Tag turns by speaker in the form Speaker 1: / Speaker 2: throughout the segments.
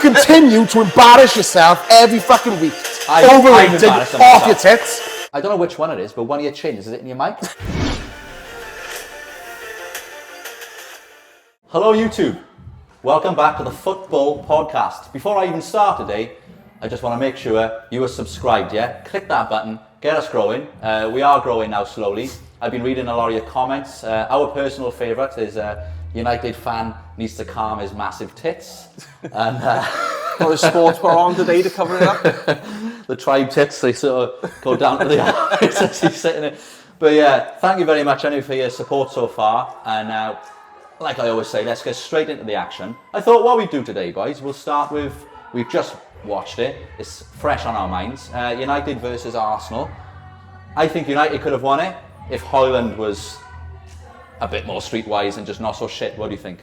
Speaker 1: continue to embarrass yourself every fucking week. Overrated, off your tits.
Speaker 2: I don't know which one it is, but one of your chins, is it in your mic? Hello YouTube, welcome back to the Football Podcast. Before I even start today, I just want to make sure you are subscribed, yeah? Click that button, get us growing. We are growing now slowly. I've been reading a lot of your comments. Our personal favourite is United fan needs to calm his massive tits. And
Speaker 3: got the sports bar on today to cover it up.
Speaker 2: The tribe tits, they sort of go down to the eyes as he's sitting there. But yeah, thank you very much anyway for your support so far. And like I always say, let's get straight into the action. I thought what we'd do today, boys, we'll start with, we've just watched it, it's fresh on our minds. United versus Arsenal. I think United could have won it if Højlund was a bit more streetwise and just not so shit. What do you think?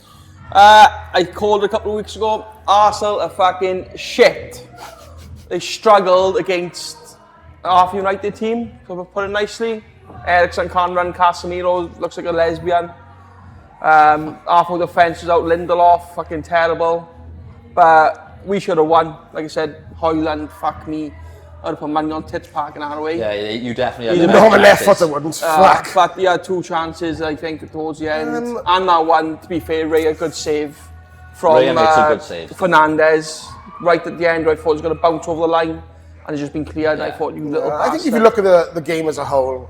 Speaker 3: I called a couple of weeks ago, Arsenal are fucking shit. They struggled against a half United team, to put it nicely. Eriksen can't run, Casemiro looks like a lesbian. Half of the defence was out, Lindelof, fucking terrible. But we should have won. Like I said, Højlund, fuck me. I'd put money on tits parking that away.
Speaker 2: Yeah, you definitely
Speaker 1: had on the left foot, I wouldn't. Fuck.
Speaker 3: But he had two chances, I think, towards the end. And that one, to be fair, Ray, a good save from Fernandes. Right at the end, I thought he was going to bounce over the line. And it's just been cleared. Yeah. I thought, you little bastard.
Speaker 1: I think if you look at the game as a whole,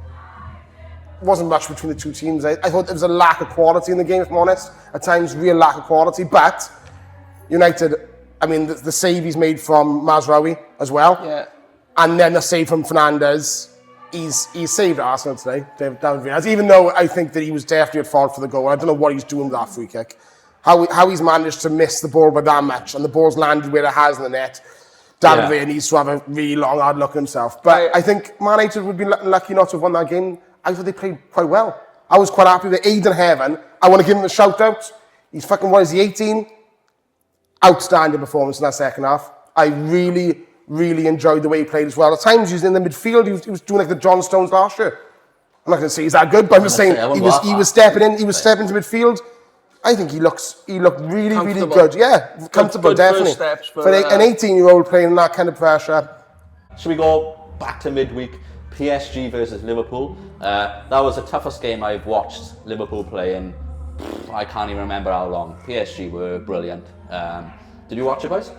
Speaker 1: wasn't much between the two teams. I thought there was a lack of quality in the game, if I'm honest. At times, real lack of quality. But United, I mean, the save he's made from Mazraoui as well.
Speaker 3: Yeah.
Speaker 1: And then the save from Fernandes. He's saved Arsenal today, David Villa. Even though I think that he was definitely at fault for the goal. I don't know what he's doing with that free kick. How he's managed to miss the ball by that much and the ball's landed where it has in the net. David Villa needs to have a really long, hard look at himself. But I think Man United would be lucky not to have won that game. I thought they played quite well. I was quite happy with Aiden Heaven. I want to give him a shout out. He's fucking, what is he, 18? Outstanding performance in that second half. I really enjoyed the way he played as well. At times he was in the midfield, he was doing like the John Stones last year. I'm not going to say he's that good, but I'm just saying he was stepping in, stepping into midfield. I think he looked really good. Yeah, comfortable, definitely. For an 18-year-old playing in that kind of pressure.
Speaker 2: Should we go back to midweek? PSG versus Liverpool. That was the toughest game I've watched Liverpool play in. I can't even remember how long. PSG were brilliant. Did you watch it, boys?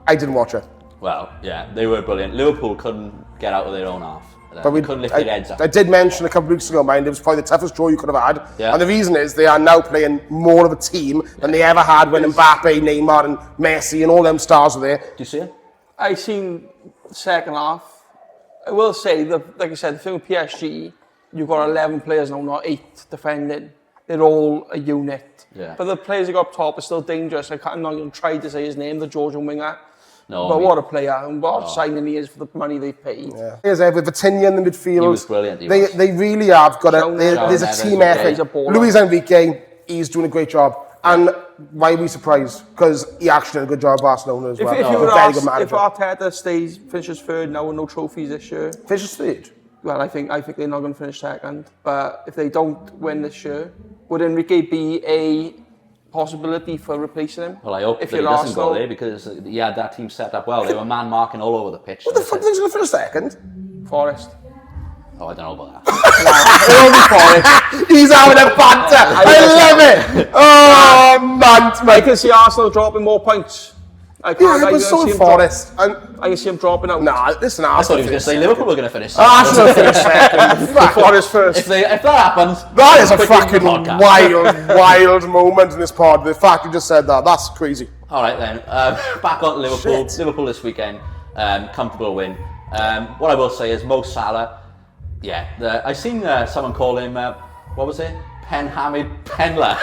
Speaker 1: I didn't watch it.
Speaker 2: Well, yeah, they were brilliant. Liverpool couldn't get out of their own half. But they couldn't lift their heads up.
Speaker 1: I did mention a couple of weeks ago, mind, it was probably the toughest draw you could have had.
Speaker 2: Yeah.
Speaker 1: And the reason is they are now playing more of a team than they ever had when Mbappe, Neymar and Messi and all them stars were there.
Speaker 2: Do you see it?
Speaker 3: I seen the second half. I will say, like I said, the thing with PSG, you've got 11 players now, not 8 defending. They're all a unit.
Speaker 2: Yeah.
Speaker 3: But the players that got up top are still dangerous. I'm not even trying to say his name, the Georgian winger.
Speaker 2: No,
Speaker 3: but what a player, and what a signing he is for the money they've paid.
Speaker 1: Yeah. Here's with Vitinha in the midfield.
Speaker 2: He was brilliant.
Speaker 1: They really have got there's a team effort. Luis Enrique, he's doing a great job. And why are we surprised? Because he actually did a good job at Barcelona as well.
Speaker 3: If Arteta finishes third now with no trophies this year.
Speaker 1: Finishes third?
Speaker 3: Well, I think they're not going to finish second. But if they don't win this year, would Enrique be a possibility for replacing him?
Speaker 2: Well, I hope that he doesn't go there because he had that team set up well. They were man marking all over the pitch.
Speaker 1: What the fuck is going to finish second?
Speaker 3: Forest.
Speaker 2: Oh, I don't know about that.
Speaker 1: He's having a banter. I love it. Oh, man.
Speaker 3: I can see Arsenal dropping more points. I
Speaker 1: can
Speaker 3: see him dropping out.
Speaker 1: Nah, listen,
Speaker 2: I thought he was going to say Liverpool were going to finish second.
Speaker 1: Arsenal finish second.
Speaker 3: Forest first.
Speaker 2: If that happens,
Speaker 1: that is a fucking wild moment in this pod. The fact you just said that, that's crazy.
Speaker 2: All right then, back on Liverpool. Shit. Liverpool this weekend, comfortable win. What I will say is Mo Salah. Yeah, I seen someone call him. What was it? Penhamid Penla.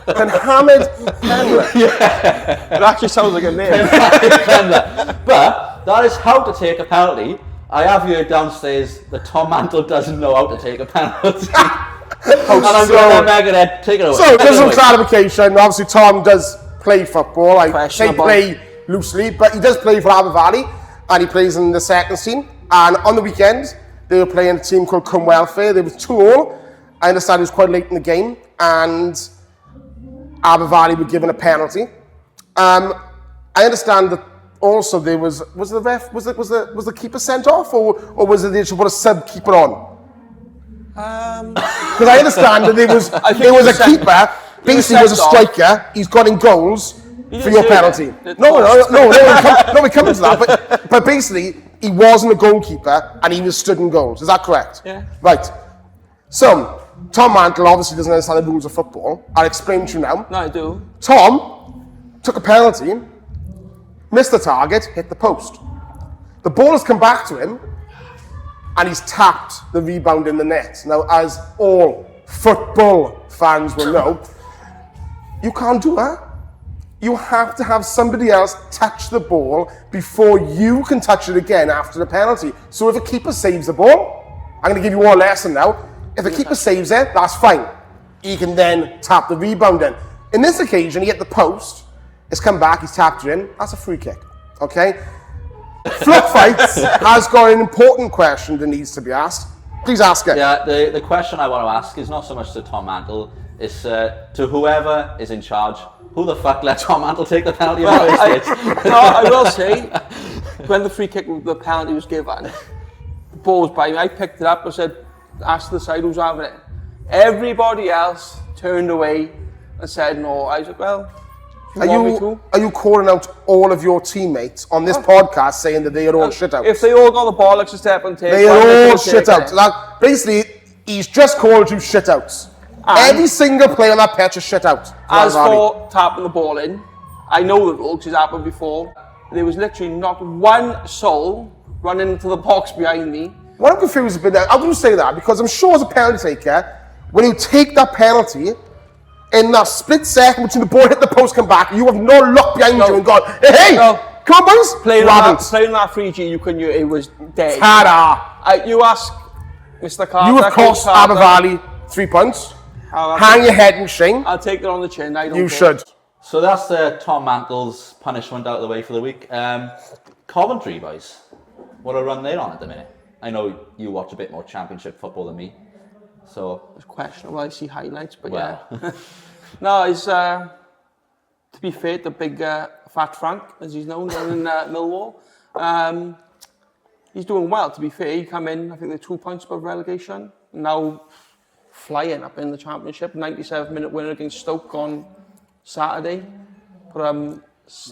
Speaker 1: Penhamid Penla.
Speaker 3: Yeah. It actually sounds like a name.
Speaker 2: Penla. But that is how to take a penalty. I have here downstairs that Tom Mantle doesn't know how to take a penalty. And I'm going to take it away.
Speaker 1: So, just some clarification. Obviously, Tom does play football. I say play loosely, but he does play for Abu Dhabi, and he plays in the second team. And on the weekend, they were playing a team called Come Welfare. They were 2-2. I understand it was quite late in the game, and Abu Dhabi were given a penalty. I understand that also there was the ref, was the keeper sent off, or was it they should put a sub keeper on? Because I understand that there was a keeper, basically was a striker, he's got in goals for your penalty. No, we're coming to that, but basically, he wasn't a goalkeeper and he was stood in goals. Is that correct?
Speaker 3: Yeah.
Speaker 1: Right. So, Tom Mantle obviously doesn't understand the rules of football. I'll explain to you now.
Speaker 3: No, I do.
Speaker 1: Tom took a penalty, missed the target, hit the post. The ball has come back to him and he's tapped the rebound in the net. Now, as all football fans will know, you can't do that. You have to have somebody else touch the ball before you can touch it again after the penalty. So if a keeper saves the ball, I'm going to give you all a lesson now. If the keeper saves it, that's fine. He can then tap the rebound in. In this occasion, he hit the post, it's come back, he's tapped it in, that's a free kick. Okay? Flock Fights has got an important question that needs to be asked. Please ask it.
Speaker 2: Yeah, the question I want to ask is not so much to Tom Mantle, it's to whoever is in charge. Who the fuck let Tom Mantle take the penalty in the first place?
Speaker 3: No, I will say, when the free kick, the penalty was given, the ball was by me. I picked it up and said, asked the side who's having it. Everybody else turned away and said no. I was like, well, if you want me to.
Speaker 1: Are you calling out all of your teammates on this podcast saying that they are all shit out?
Speaker 3: If they all got the bollocks to step and take,
Speaker 1: they are all shit out. Like, basically, he's just called you shit outs. Every single player on that pitch is shit out.
Speaker 3: As for tapping the ball in, I know the rule because it's happened before. There was literally not one soul running into the box behind me.
Speaker 1: What I'm confused about that, I'm going to say that because I'm sure as a penalty taker, when you take that penalty, in that split second between the ball hit the post, come back, you have no look behind you and gone, hey, come on boys.
Speaker 3: Playing that 3G, you couldn't, it was dead.
Speaker 1: Ta-da.
Speaker 3: You ask Mr. Carter.
Speaker 1: You have cost Abba Valley 3 points. Hang your head in shame.
Speaker 3: I'll take it on the chin.
Speaker 1: You should.
Speaker 2: So that's Tom Mantle's punishment out of the way for the week. Coventry, boys. What a run they're on at the minute. I know you watch a bit more Championship football than me. So
Speaker 3: it's questionable. I see highlights, but
Speaker 2: well.
Speaker 3: Yeah. No, it's to be fair, the big Fat Frank, as he's known down in Millwall. He's doing well. To be fair, he come in. I think they're 2 points above relegation. Now flying up in the Championship. 97-minute winner against Stoke on Saturday. But I'm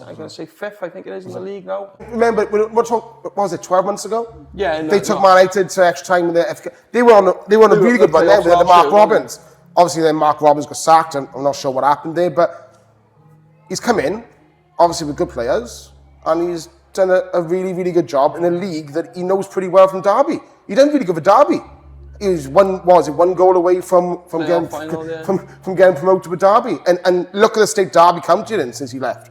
Speaker 3: going to say 5th, I think it is, in the league now.
Speaker 1: Remember, what was it, 12 months ago?
Speaker 3: Yeah.
Speaker 1: They took Man United to extra time with their FK. They were on a really good run there with the Mark Robbins. Obviously, then Mark Robbins got sacked, and I'm not sure what happened there, but he's come in, obviously with good players, and he's done a really, really good job in a league that he knows pretty well from Derby. He done really good for Derby. He was one goal away from getting promoted with Derby. And look at the state Derby County in since he left.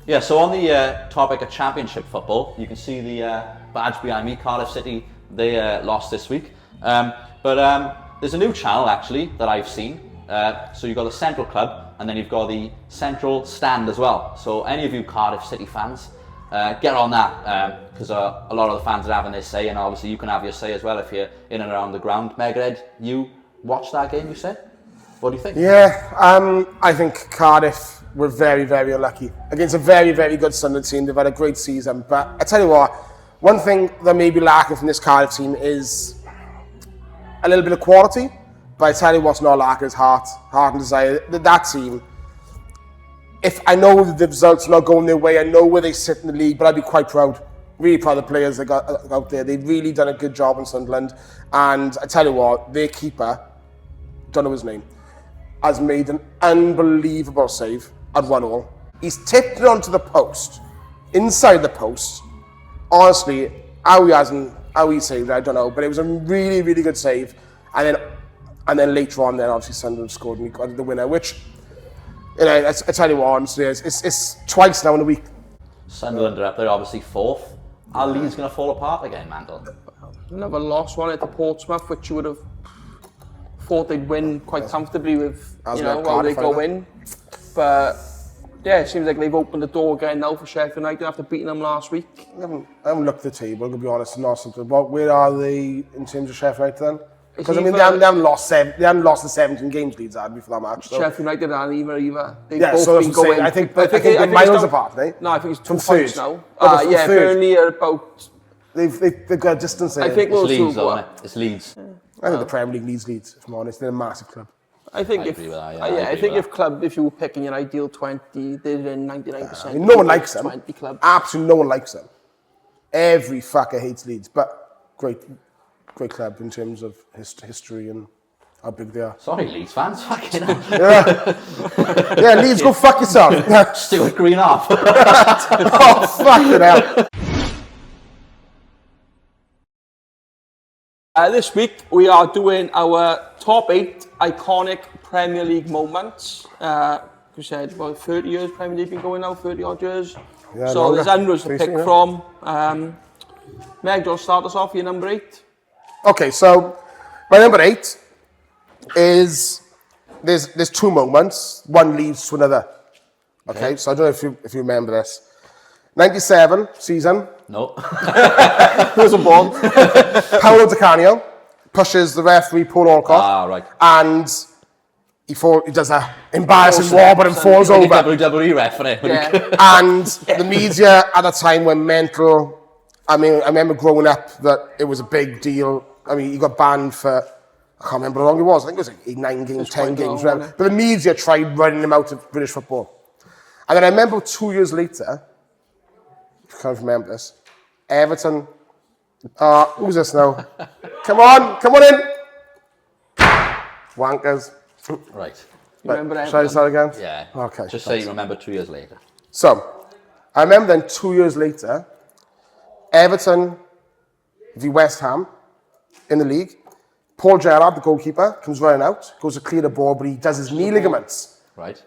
Speaker 2: Yeah, so on the topic of Championship football, you can see the badge behind me, Cardiff City, they lost this week. But there's a new channel actually that I've seen. So you've got the Central Club and then you've got the Central Stand as well. So any of you Cardiff City fans, get on that because a lot of the fans are having their say, and obviously you can have your say as well if you're in and around the ground. Megred, you watched that game, you said? What do you think?
Speaker 1: Yeah, I think Cardiff were very, very unlucky against a very, very good Sunderland team. They've had a great season, but I tell you what, one thing that may be lacking from this Cardiff team is a little bit of quality, but I tell you what's not lacking is heart and desire. That team, if I know the results are not going their way, I know where they sit in the league, but I'd be quite proud. Really proud of the players that got out there. They've really done a good job in Sunderland. And I tell you what, their keeper, don't know his name, has made an unbelievable save at 1-1. He's tipped it onto the post, inside the post. Honestly, how he saved it, I don't know, but it was a really, really good save. And then later on, obviously Sunderland scored and he got the winner, which, you know, I tell you what, honestly, it's twice now in a week.
Speaker 2: Sunderland are up there, obviously 4th. Are Leeds going to fall apart again, Mandel?
Speaker 3: Never lost one at the Portsmouth, which you would have thought they'd win quite comfortably with, while they go in. But yeah, it seems like they've opened the door again now for Sheffield United after beating them last week.
Speaker 1: I haven't looked at the table, to be honest, not something. Where are they in terms of Sheffield United then? Because I mean, they haven't lost the 17 games Leeds had before that match. So.
Speaker 3: Sheffield United and either. They've
Speaker 1: Yeah,
Speaker 3: both
Speaker 1: so that's
Speaker 3: been
Speaker 1: what I'm saying.
Speaker 3: going.
Speaker 1: I think they're miles apart, eh?
Speaker 3: No, I think it's 2
Speaker 1: From
Speaker 3: points
Speaker 1: third.
Speaker 3: now.
Speaker 1: Oh, they're from
Speaker 3: Yeah,
Speaker 1: third.
Speaker 3: Burnley are about.
Speaker 1: They've got a distance there.
Speaker 3: I think
Speaker 2: It's
Speaker 3: those two
Speaker 2: Leeds, though,
Speaker 3: go
Speaker 2: isn't
Speaker 3: up.
Speaker 2: it? It's Leeds.
Speaker 1: I think the Premier League needs Leeds, if I'm honest. They're a massive club.
Speaker 3: I think
Speaker 2: I
Speaker 3: if
Speaker 2: agree with that, yeah,
Speaker 3: I
Speaker 2: I agree
Speaker 3: think
Speaker 2: with
Speaker 3: if you were picking an ideal 20, they're in 99%.
Speaker 1: I mean, no one likes them.
Speaker 3: 20 club.
Speaker 1: Absolutely no one likes them. Every fucker hates Leeds, but great club in terms of history and how big they are.
Speaker 2: Sorry, Leeds fans. Fucking hell.
Speaker 1: Yeah, Leeds, go fuck yourself.
Speaker 2: Stuart Green off.
Speaker 1: Oh, fucking hell.
Speaker 3: This week we are doing our top 8 iconic Premier League moments. We said about 30 years Premier League been going now, 30 odd years.
Speaker 1: Yeah,
Speaker 3: so
Speaker 1: longer.
Speaker 3: there's hundreds to pick
Speaker 1: Basically, yeah.
Speaker 3: from. Meg, do you want to start us off? Your number 8.
Speaker 1: Okay, so my number 8 is there's 2 moments. One leads to another. Okay, so I don't know if you remember this. 97 season.
Speaker 2: No.
Speaker 3: Wasn't born.
Speaker 1: Paolo Di Canio pushes the referee Paul Alcott,
Speaker 2: Right.
Speaker 1: and he does a embarrassing wobble and falls
Speaker 2: Like
Speaker 1: over.
Speaker 2: a WWE ref, innit?
Speaker 3: Yeah.
Speaker 1: And the media at the time were mental. I mean, I remember growing up that it was a big deal. I mean, he got banned for, I can't remember how long it was. I think it was like 8, 9 games, 10
Speaker 3: quite
Speaker 1: games,
Speaker 3: long,
Speaker 1: whatever.
Speaker 3: wasn't it?
Speaker 1: But the media tried running him out of British football. And then I remember 2 years later, I can't remember this, Everton, who's this now? Come on in. Wankers.
Speaker 2: Right.
Speaker 3: You remember
Speaker 1: Shall I
Speaker 3: Everton?
Speaker 1: start again?
Speaker 2: Yeah.
Speaker 1: Okay,
Speaker 2: Just
Speaker 1: thanks.
Speaker 2: say you remember 2 years later.
Speaker 1: So, I remember then 2 years later, Everton v West Ham in the league. Paul Gerrard, the goalkeeper, comes running out, goes to clear the ball, but he does his knee ligaments.
Speaker 2: Right.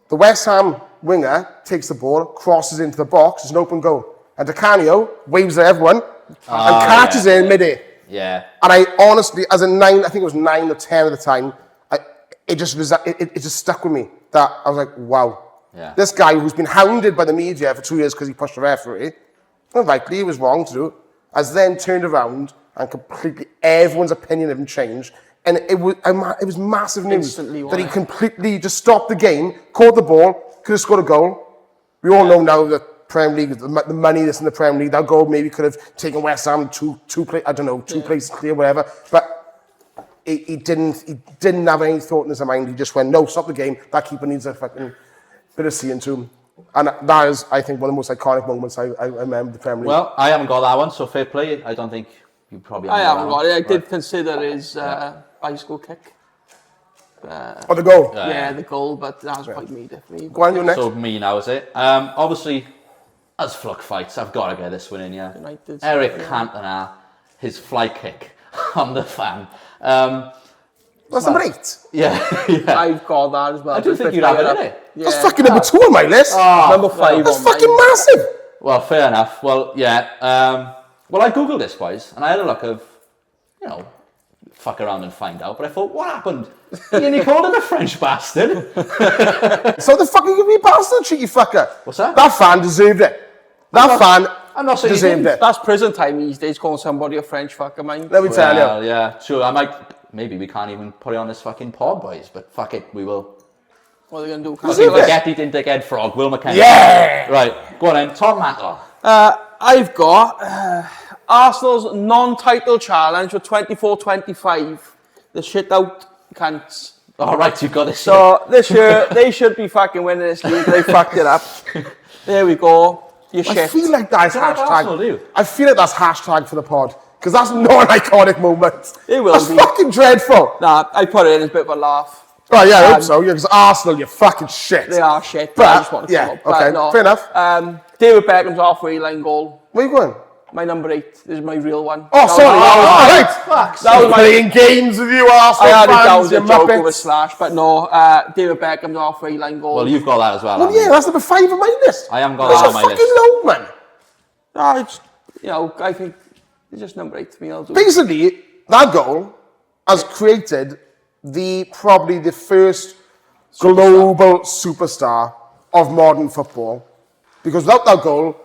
Speaker 1: The West Ham winger takes the ball, crosses into the box, it's an open goal. And Di Canio waves at everyone and catches it in midair.
Speaker 2: Yeah.
Speaker 1: And I honestly, as a 9, I think it was 9 or 10 at the time, it just stuck with me. That I was like, wow.
Speaker 2: Yeah.
Speaker 1: This guy who's been hounded by the media for 2 years because he pushed the referee, rightly he was wrong to do it, has then turned around and completely everyone's opinion of him changed. And it was massive news
Speaker 3: Instantly,
Speaker 1: that he
Speaker 3: wasn't it?
Speaker 1: completely just stopped the game, caught the ball, could have scored a goal. We all know now that Premier League, the money that's in the Premier League, that goal maybe could have taken West Ham two places clear, whatever. But he didn't have any thought in his mind. He just went, no, stop the game. That keeper needs a fucking bit of seeing to him. And that is, I think, one of the most iconic moments I remember the Premier League.
Speaker 2: Well, I haven't got that one, so fair play. I don't think you probably
Speaker 3: I haven't got it. I
Speaker 2: Right.
Speaker 3: did consider his bicycle kick.
Speaker 1: Oh, the goal.
Speaker 3: Yeah, the goal, but that was quite me, definitely.
Speaker 1: Go on, you're next.
Speaker 2: So me now, is it? Obviously, as Fluck fights, I've got to get this one in, yeah.
Speaker 3: United.
Speaker 2: Eric
Speaker 3: Yeah.
Speaker 2: Cantona, his fly kick on the fan.
Speaker 1: That's number 8.
Speaker 2: Yeah, yeah.
Speaker 3: I've got that as well.
Speaker 2: I do think you'd have it, innit?
Speaker 3: Yeah.
Speaker 1: That's fucking number 2 on my list.
Speaker 3: Number 5
Speaker 1: That's
Speaker 3: on
Speaker 1: fucking
Speaker 3: mine.
Speaker 1: massive.
Speaker 2: Well, fair enough. Well, yeah. Well, I googled this, boys, and I had a look of, fuck around and find out. But I thought, what happened? He only called him a French bastard.
Speaker 1: So the fuck are you gonna be a bastard, cheeky fucker?
Speaker 2: What's that?
Speaker 1: That fan deserved it. That fan
Speaker 2: I'm not saying he
Speaker 1: deserved
Speaker 2: didn't.
Speaker 1: it.
Speaker 3: That's prison time these days, calling somebody a French fucker, man.
Speaker 1: Let me tell you.
Speaker 2: Well, yeah, sure. I might. Maybe we can't even put it on this fucking pod, boys. But fuck it, we will.
Speaker 3: What are they going to do?
Speaker 1: Is
Speaker 2: Fucking
Speaker 1: it?
Speaker 2: forget he didn't dickhead frog. Will McKenna.
Speaker 1: Yeah!
Speaker 2: Right. Go on then. Tom Mantle.
Speaker 3: I've got Arsenal's non-title challenge for 24-25. The shit out cunts.
Speaker 2: All right, you've got this.
Speaker 3: So this year, they should be fucking winning this league. They fucked it up. There we go. You
Speaker 1: I
Speaker 3: shit.
Speaker 1: feel like that's
Speaker 2: Do you like Arsenal, do you?
Speaker 1: hashtag. I feel like that's hashtag for the pod. Because that's not an iconic moment.
Speaker 3: It will
Speaker 1: That's
Speaker 3: be.
Speaker 1: fucking dreadful.
Speaker 3: Nah, I put it in as a bit of a laugh.
Speaker 1: Oh yeah, I hope so. Yeah, because Arsenal, you're fucking shit.
Speaker 3: They are shit.
Speaker 1: But,
Speaker 3: I just want to
Speaker 1: yeah,
Speaker 3: come up. But
Speaker 1: okay,
Speaker 3: no.
Speaker 1: fair enough.
Speaker 3: David Beckham's halfway line goal.
Speaker 1: Where you going?
Speaker 3: My number 8. This is my real one.
Speaker 1: Oh,
Speaker 3: That was
Speaker 1: sorry.
Speaker 3: my-
Speaker 1: That was playing games with you, Arsenal
Speaker 3: I had it down
Speaker 1: fans,
Speaker 3: as
Speaker 1: you
Speaker 3: a joke with a
Speaker 1: muppets.
Speaker 3: slash, but no, David Beckham's halfway line goal.
Speaker 2: Well, you've got that as well.
Speaker 1: Well,
Speaker 2: haven't
Speaker 1: yeah,
Speaker 2: you?
Speaker 1: that's number 5 on my list.
Speaker 2: I haven't got
Speaker 1: That's
Speaker 2: that
Speaker 1: a
Speaker 2: on my
Speaker 1: fucking
Speaker 2: list.
Speaker 1: low, man.
Speaker 3: No, it's, I think it's just number 8 to me. I'll do it.
Speaker 1: Basically, that goal has created probably the first global superstar of modern football. Because without that goal,